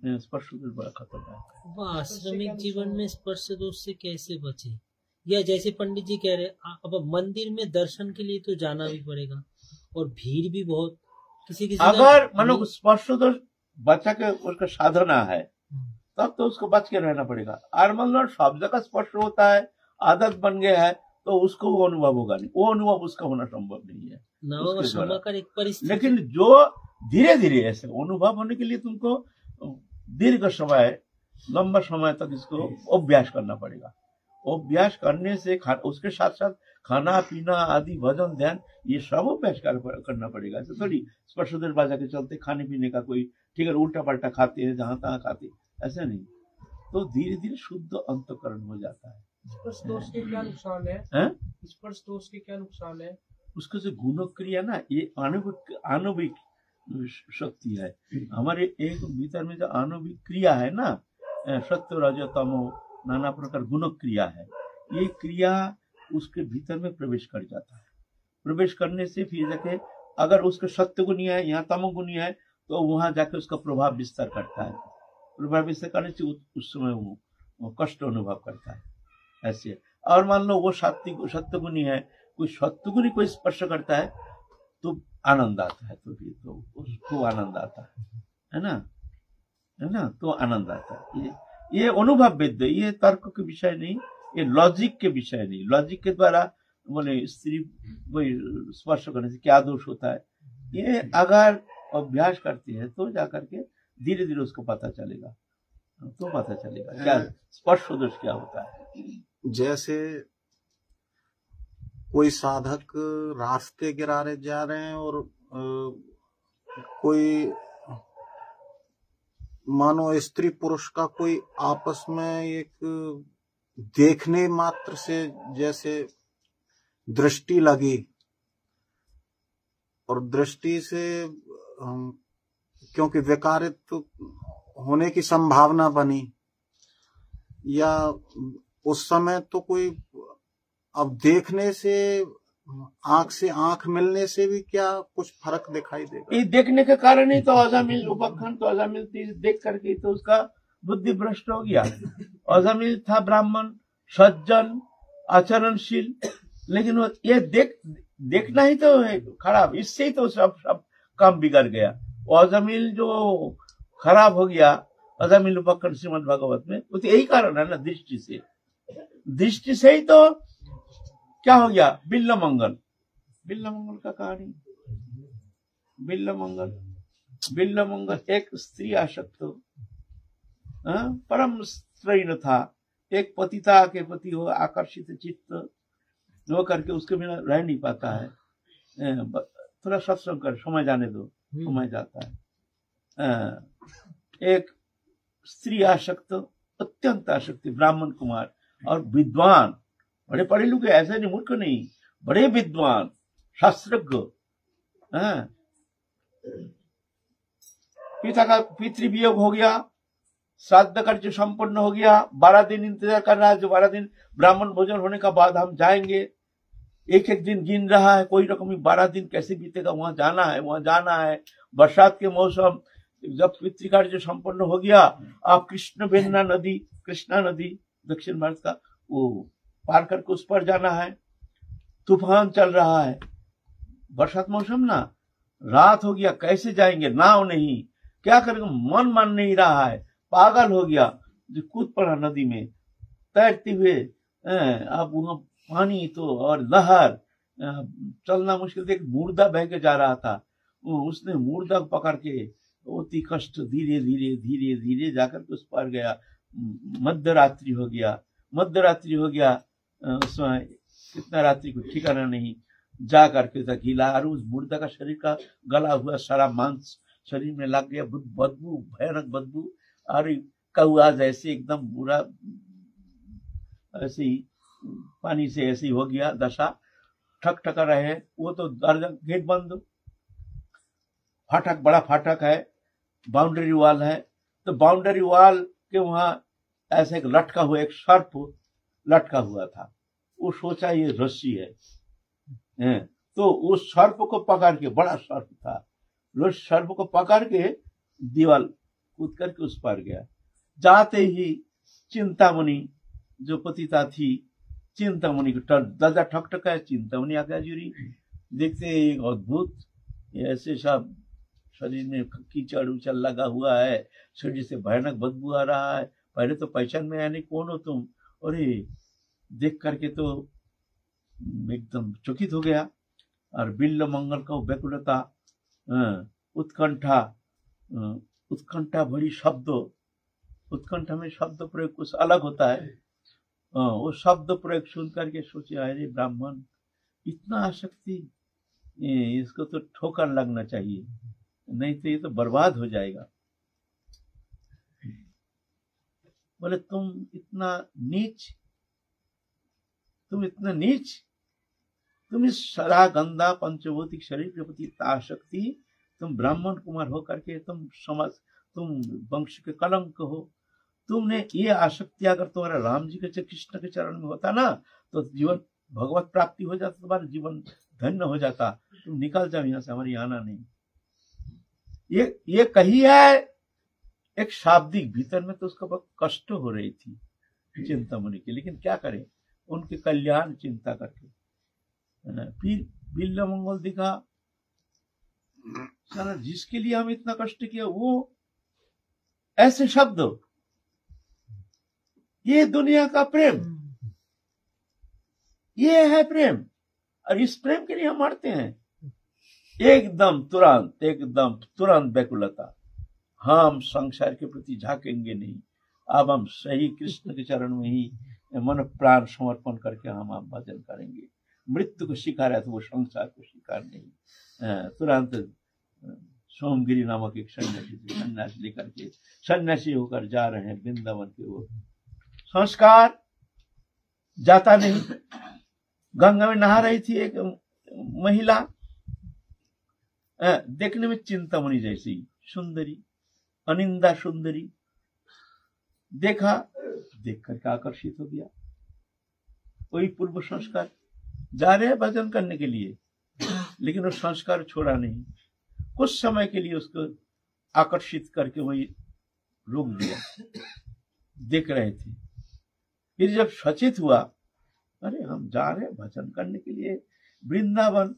है। स्पर्श दोष बड़ा खतरनाक है। वास्तविक जीवन में स्पर्श दोष से कैसे बचे, या जैसे पंडित जी कह रहे, अब मंदिर में दर्शन के लिए तो जाना भी पड़ेगा और भीड़ भी बहुत, किसी अगर मानो स्पर्श दोष बचा के उसका साधना है तब तो उसको बच के रहना पड़ेगा। और मान लो सब जगह स्पर्श होता है, आदत बन गया है, तो उसको वो अनुभव होगा नहीं, वो अनुभव उसका होना संभव नहीं है। एक परिस्थिति। लेकिन जो धीरे धीरे ऐसे अनुभव होने के लिए तुमको दीर्घ समय, लंबा समय तक इसको अभ्यास करना पड़ेगा। अभ्यास करने से उसके साथ साथ खाना पीना आदि, भजन ध्यान, ये सब अभ्यास करना पड़ेगा। ऐसे थोड़ी स्पर्श दोष बाजा के चलते खाने पीने का कोई ठीक है उल्टा पल्टा खाते हैं, जहां तहां खाते, ऐसा नहीं। तो धीरे धीरे शुद्ध अंतःकरण हो जाता है। स्पर्श दोष के क्या नुकसान है? स्पर्श दोष के क्या नुकसान है? उसके से गुणक्रिया ना, ये आणविक शक्ति है हमारे एक भीतर में। जो आणविक क्रिया है ना, सत्य रज तमो नाना प्रकार गुण क्रिया है, ये क्रिया उसके भीतर में प्रवेश कर जाता है। प्रवेश करने से फिर जाके अगर उसके सत्य गुणी है, यहाँ तमोगुणी है, तो वहां जाके उसका प्रभाव विस्तार करता है। प्रभाव विस्तार करने से उस समय वो कष्ट अनुभव करता है ऐसे। और मान लो वो सत्यगुणी है, कोई सत्यगुणी कोई स्पर्श करता है तो आनंद आता है, तो फिर तो उसको आनंद आता है ना, तो आनंद आता है। ये अनुभव वेद्य, ये तर्क के विषय नहीं, ये लॉजिक के विषय नहीं। लॉजिक के द्वारा बोले स्त्री वही स्पर्श करने से क्या दोष होता है, ये अगर अभ्यास करते हैं तो जाकर के धीरे धीरे उसको पता चलेगा, तो पता चलेगा क्या स्पर्श दोष क्या होता है। जैसे कोई साधक रास्ते किनारे जा रहे हैं और कोई मानो स्त्री पुरुष का कोई आपस में एक देखने मात्र से जैसे दृष्टि लगी, और दृष्टि से क्योंकि विकारित होने की संभावना बनी, या उस समय तो कोई अब देखने से आंख से आंख मिलने से भी क्या कुछ फर्क दिखाई देगा? ये देखने के कारण ही तो अजामिल उपखंड, तो अजामिल देख करके तो उसका बुद्धि भ्रष्ट हो गया। अजामिल था ब्राह्मण, सज्जन, आचरणशील, लेकिन वो ये देखना ही तो है खराब, इससे ही तो सब काम बिगड़ गया। अजामिल जो खराब हो गया अधमिलुपकरण श्रीमद् भागवत में, वो तो यही कारण है ना, दृष्टि से ही तो क्या हो गया, बिल्ल मंगल का कहानी। बिल्ल मंगल एक स्त्री आसक्त परम स्त्रीण था, एक पतिता के प्रति हो आकर्षित चित्त हो करके उसके बिना रह नहीं पाता है। थोड़ा सत्संग कर, समय जाने दो, समय जाता है। एक स्त्री आसक्त, अत्यंत आसक्ति, ब्राह्मण कुमार और विद्वान, बड़े पढ़े लिखे, ऐसे नहीं मूर्ख नहीं, बड़े विद्वान शास्त्रज्ञ। पिता का पितृवियोग हो गया, श्राद्ध कार्य संपन्न हो गया, 12 दिन इंतजार कर रहा है, जो 12 दिन ब्राह्मण भोजन होने का बाद हम जाएंगे। एक एक दिन गिन रहा है, कोई रकम 12 दिन कैसे बीतेगा, वहां जाना है। बरसात के मौसम, जब पितृकार्य संपन्न हो गया, आप कृष्णा नदी दक्षिण भारत का, वो पार करके उस पर जाना है। तूफान चल रहा है, बरसात मौसम ना, रात हो गया, कैसे जाएंगे, नाव नहीं, क्या करेंगे, मन मान नहीं रहा है, पागल हो गया, जो कूद पड़ा नदी में तैरते हुए। अब वहां पानी तो और लहर, चलना मुश्किल, एक मुर्दा बह के जा रहा था, उसने मुर्दा पकड़ के अति कष्ट धीरे धीरे जाकर के उस पार गया। मध्यरात्रि हो गया, उसमें कितना रात्रि को ठिकाना नहीं, जा करके गिला, और उस मुर्दा का शरीर का गला हुआ सारा मांस शरीर में लग गया, बदबू, भयानक बदबू, और कौआ जैसे एकदम बुरा, ऐसे ही पानी से ऐसे ही हो गया दशा, ठक रहे। वो तो गेट बंद, फाटक, बड़ा फाटक है, बाउंड्री वॉल है, तो बाउंड्री वॉल के वहां ऐसे एक लटका हुआ, एक सर्प लटका हुआ था। वो सोचा ये रस्सी है, तो उस सर्प को पकड़ के, बड़ा सर्प था, उस सर्प को पकड़ के दीवार कूद करके उस पार गया। जाते ही चिंतामणि जो पतिता थी, चिंतामणि को दरजा ठकठका, चिंतामणि आगे जुड़ी, देखते एक अद्भुत, ऐसे सब शरीर में कीचड़ उचड़ लगा हुआ है, शरीर से भयानक बदबू आ रहा है। पहले तो पहचान में आया नहीं, कौन हो तुम? अरे देख करके तो एकदम चकित हो गया। और बिल्ल मंगल का व्याकुलता, उत्कंठा भरी शब्द, उत्कंठा में शब्द प्रयोग कुछ अलग होता है। वो शब्द प्रयोग सुन करके सोचे, अरे ब्राह्मण इतना आसक्ति, इसको तो ठोकर लगना चाहिए, नहीं तो ये तो बर्बाद हो जाएगा। बोले तुम इतना नीच, तुम इस सरा गंदा पंचभौतिक शरीर के प्रति आसक्ति, तुम ब्राह्मण कुमार हो करके तुम वंश के कलंक हो। तुमने ये आसक्ति अगर तुम्हारा राम जी के कृष्ण के चरण में होता ना, तो जीवन भगवत प्राप्ति हो जाता, तुम्हारा जीवन धन्य हो जाता। तुम निकल जाओ यहाँ से, हमारी आना नहीं। ये कही है एक शाब्दिक, भीतर में तो उसका बहुत कष्ट हो रही थी चिंतामणि की, लेकिन क्या करे, उनके कल्याण चिंता करके। फिर बिल्ल मंगल दिखा, सारा जिसके लिए हम इतना कष्ट किया, वो ऐसे शब्द, ये दुनिया का प्रेम, ये है प्रेम, और इस प्रेम के लिए हम मरते हैं। एकदम तुरंत व्याकुलता, हम संसार के प्रति झाकेंगे नहीं, अब हम सही कृष्ण के चरण में ही मन प्राण समर्पण करके हम आप भजन करेंगे। मृत्यु को स्वीकार है तो वो संसार को स्वीकार नहीं। तुरंत सोमगिरी नामक एक सन्यासी लेकर के सन्यासी होकर जा रहे हैं वृंदावन की ओर। संस्कार जाता नहीं। गंगा में नहा रही थी एक महिला, देखने में चिंतामणि जैसी सुंदरी, अनिंदा सुंदरी, देखा, देख करके आकर्षित हो गया। कोई पूर्व संस्कार, जा रहे हैं भजन करने के लिए, लेकिन वो संस्कार छोड़ा नहीं। कुछ समय के लिए उसको आकर्षित करके वही रोक दिया। देख रहे थे, फिर जब सचेत हुआ, अरे हम जा रहे हैं भजन करने के लिए वृंदावन,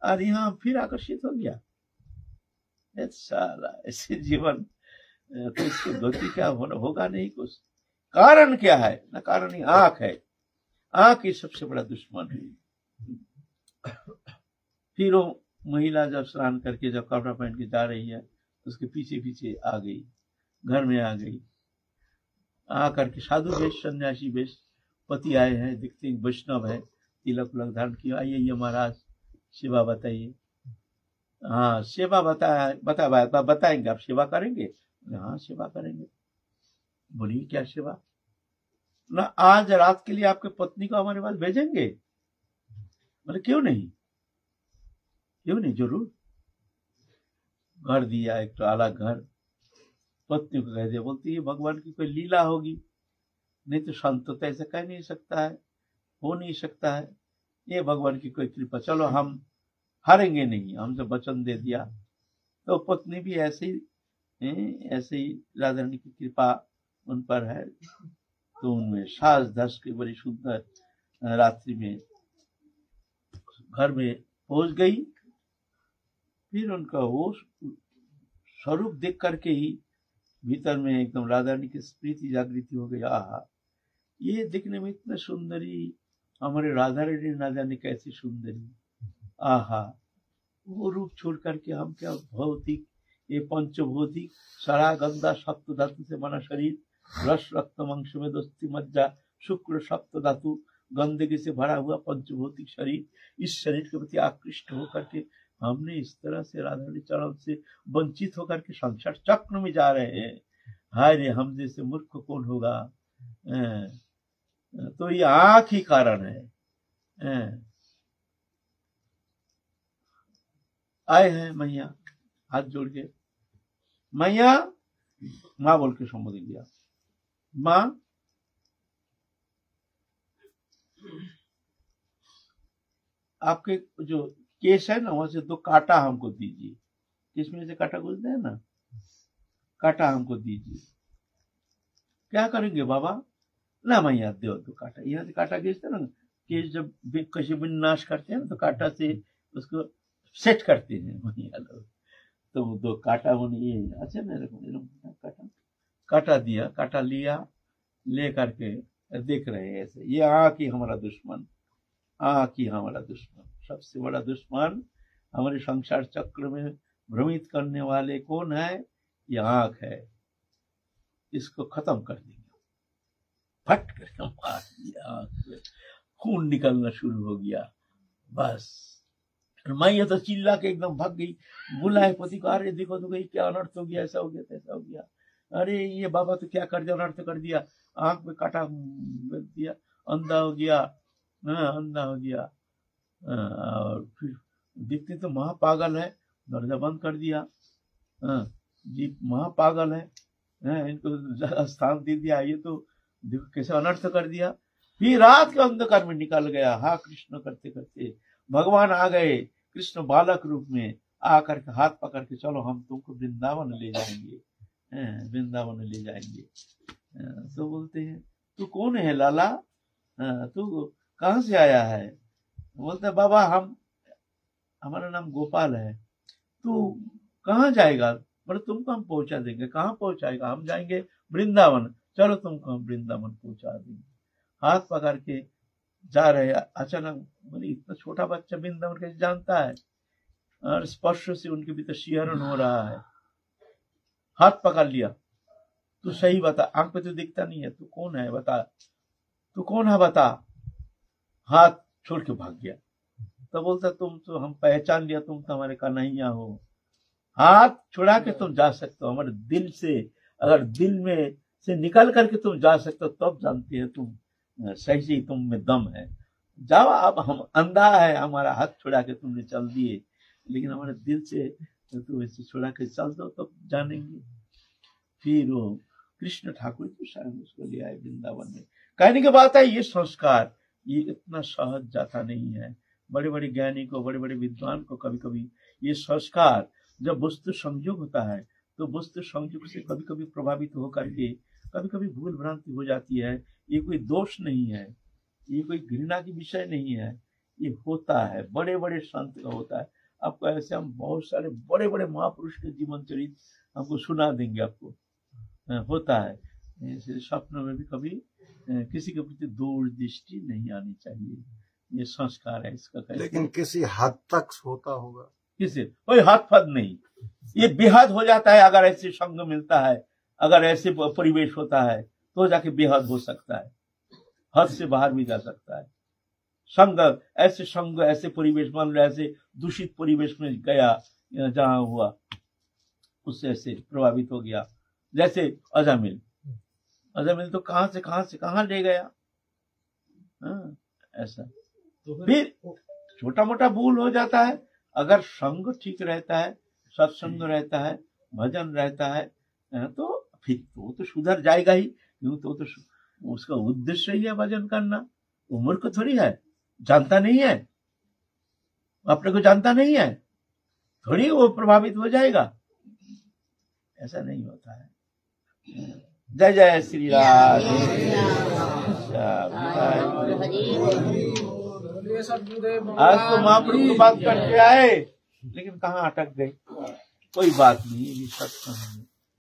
और यहाँ फिर आकर्षित हो गया। साला ऐसे जीवन तो इसको गति क्या होगा नहीं कुछ। कारण क्या है ना, कारण ही आंख है। आंख ही सबसे बड़ा दुश्मन है। फिर वो महिला जब स्नान करके जब कपड़ा पहन के जा रही है, उसके पीछे पीछे आ गई, घर में आ गई। आ करके साधु वेश सन्यासी वेश पति आए हैं, दिखते वैष्णव है, तिलक उलक धारण किया। आइए महाराज सेवा बताइए। हाँ सेवा बताएंगे, आप सेवा करेंगे? हाँ सेवा करेंगे। बोलिए क्या सेवा? ना आज रात के लिए आपके पत्नी को हमारे पास भेजेंगे? बोले क्यों नहीं, क्यों नहीं, जरूर। घर दिया, एक तो अलग घर। पत्नी को कह दिया, बोलती है भगवान की कोई लीला होगी, नहीं तो संत तो ऐसा कह नहीं सकता है, हो नहीं सकता है, ये भगवान की कोई कृपा, चलो हम हारेंगे नहीं, हमसे वचन दे दिया। तो पत्नी भी ऐसे ही राधा रानी की कृपा उन पर है। तो उनमें सास धस के बड़ी सुंदर रात्रि में घर में पहुंच गई। फिर उनका वो स्वरूप देख करके ही भीतर में एकदम राधा रानी की स्मृति जागृति हो गई। आहा, ये दिखने में इतना सुंदरी हमारे राधा रानी, ना जाने कैसी सुंदरी। आहा, वो रूप छोड़ करके हम क्या भौतिक, ये पंचभौतिक सारा गंदा सप्त धातु से बना शरीर, रस रक्त मांस में दोस्ती मज्जा शुक्र सप्त धातु गंदगी से भरा हुआ पंचभौतिक शरीर, इस शरीर के प्रति आकृष्ट होकर के हमने इस तरह से राधा रानी चरण से वंचित होकर के संसार चक्र में जा रहे हैं। हाय रे, हम जैसे मूर्ख कौन होगा। तो ये आंख ही कारण है। आए हैं मैया, हाथ जोड़ के मैया माँ बोल के संबोधित किया। माँ, आपके जो केस है ना, वहां से 2 कांटा हमको दीजिए। किसमें से कांटा गुजरते हैं ना, कांटा हमको दीजिए। क्या करेंगे बाबा? ना मैया दो 2 कांटा। यहाँ से कांटा खींचते ना, केस जब किसी विनाश करते हैं ना, तो कांटा से उसको सेट करते हैं मैया लोग। तो 2 कांटा ये अच्छा मेरे को कांटा दिया, कांटा लिया, ले करके देख रहे हैं ऐसे। ये आंख ही हमारा दुश्मन, आंख ही हमारा दुश्मन, सबसे बड़ा दुश्मन हमारे संसार चक्र में भ्रमित करने वाले कौन है? ये आंख है। इसको खत्म कर देंगे, फट करके मार दिया, आंख में खून निकलना शुरू हो गया। बस मैया तो चिल्ला के एकदम भाग गई, बुलाए पति को, अरे देखो तो गई, क्या अनर्थ हो गया, ऐसा हो गया, तैसा हो गया। अरे ये बाबा तो क्या कर दिया, अनर्थ कर दिया, आंख में कांटा दिया, अंधा हो गया। अंधा हो गया। और फिर देखते तो महापागल है, दरवाजा बंद कर दिया। जी महापागल है, इनको स्थान दे दिया, ये तो देखो कैसे अनर्थ कर दिया। फिर रात के अंधकार में निकल गया। हाँ कृष्ण करते करते भगवान आ गए, कृष्ण बालक रूप में आकर के हाथ पकड़ के, चलो हम तुमको वृंदावन ले जाएंगे, वृंदावन ले जाएंगे। तो बोलते हैं तू कौन है लाला, तू कहाँ से आया है? बोलते बाबा हमारा नाम गोपाल है। तू कहाँ जाएगा? बोले तुमको हम पहुंचा देंगे। कहाँ पहुंचाएगा? हम जाएंगे वृंदावन, चलो तुमको हम वृंदावन पहुंचा देंगे। हाथ पकड़ के जा रहे, अचानक बोले इतना छोटा बच्चा वृंदावन कैसे जानता है? और स्पर्श से उनके भीतर शिहरण हो रहा है। हाथ पकड़ लिया, तू सही बता, आंख पे तो दिखता नहीं है, तू कौन है बता, तू कौन है बता। हाथ छोड़ के भाग गया। तो बोलता तुम तो, हम पहचान लिया, तुम तो हमारे कन्हैया हो। हाथ छुड़ा के तुम जा सकते हो हमारे दिल से, अगर दिल में से निकल करके तुम जा सकते हो तब जानते हैं तुम सही से तुम में दम है। जाओ, अब हम अंधा है, हमारा हाथ छुड़ा के तुमने चल दिए, लेकिन हमारे दिल से तुम इसे छुड़ा के चल दो तब जानेंगे। फिर वो कृष्ण ठाकुर जी शायद उसको ले आए वृंदावन में। कहने की बात है, ये संस्कार ये इतना सहज जाता नहीं है। बड़े बड़े ज्ञानी को, बड़े बड़े विद्वान को कभी कभी ये संस्कार, जब वस्तु संयोग होता है तो वस्तु संयोग से कभी कभी प्रभावित होकर के कभी कभी भूल भ्रांति हो जाती है। ये कोई दोष नहीं है, ये कोई घृणा की विषय नहीं है, ये होता है, बड़े बड़े संत का होता है। आपको ऐसे हम बहुत सारे बड़े बड़े महापुरुष के जीवन चरित्र हमको सुना देंगे आपको। होता है। इसलिए स्वप्न में भी कभी किसी के प्रति दूर दृष्टि नहीं आनी चाहिए। ये संस्कार है इसका। लेकिन किसी हद तक होता होगा, किसी कोई हद फद नहीं, ये बेहद हो जाता है। अगर ऐसे संग मिलता है, अगर ऐसे परिवेश होता है तो जाके बेहद हो सकता है, हद से बाहर भी जा सकता है। संग ऐसे परिवेश, मान लो ऐसे दूषित परिवेश में गया जहां हुआ, उससे ऐसे प्रभावित हो गया। जैसे अजामिल तो कहां से कहां ले गया। ऐसा फिर छोटा मोटा भूल हो जाता है। अगर संग ठीक रहता है, सत्संग रहता है, भजन रहता है, तो फिर तो सुधर जाएगा ही। क्यों? तो उसका उद्देश्य ही है भजन करना। वो मूर्ख थोड़ी है, जानता नहीं है, अपने को जानता नहीं है, थोड़ी वो प्रभावित हो जाएगा। ऐसा नहीं होता है। जय जय श्री राम। आज तो महाप्रभु की बात करके आए, लेकिन कहाँ अटक गए। कोई बात नहीं, ये सत्संग है।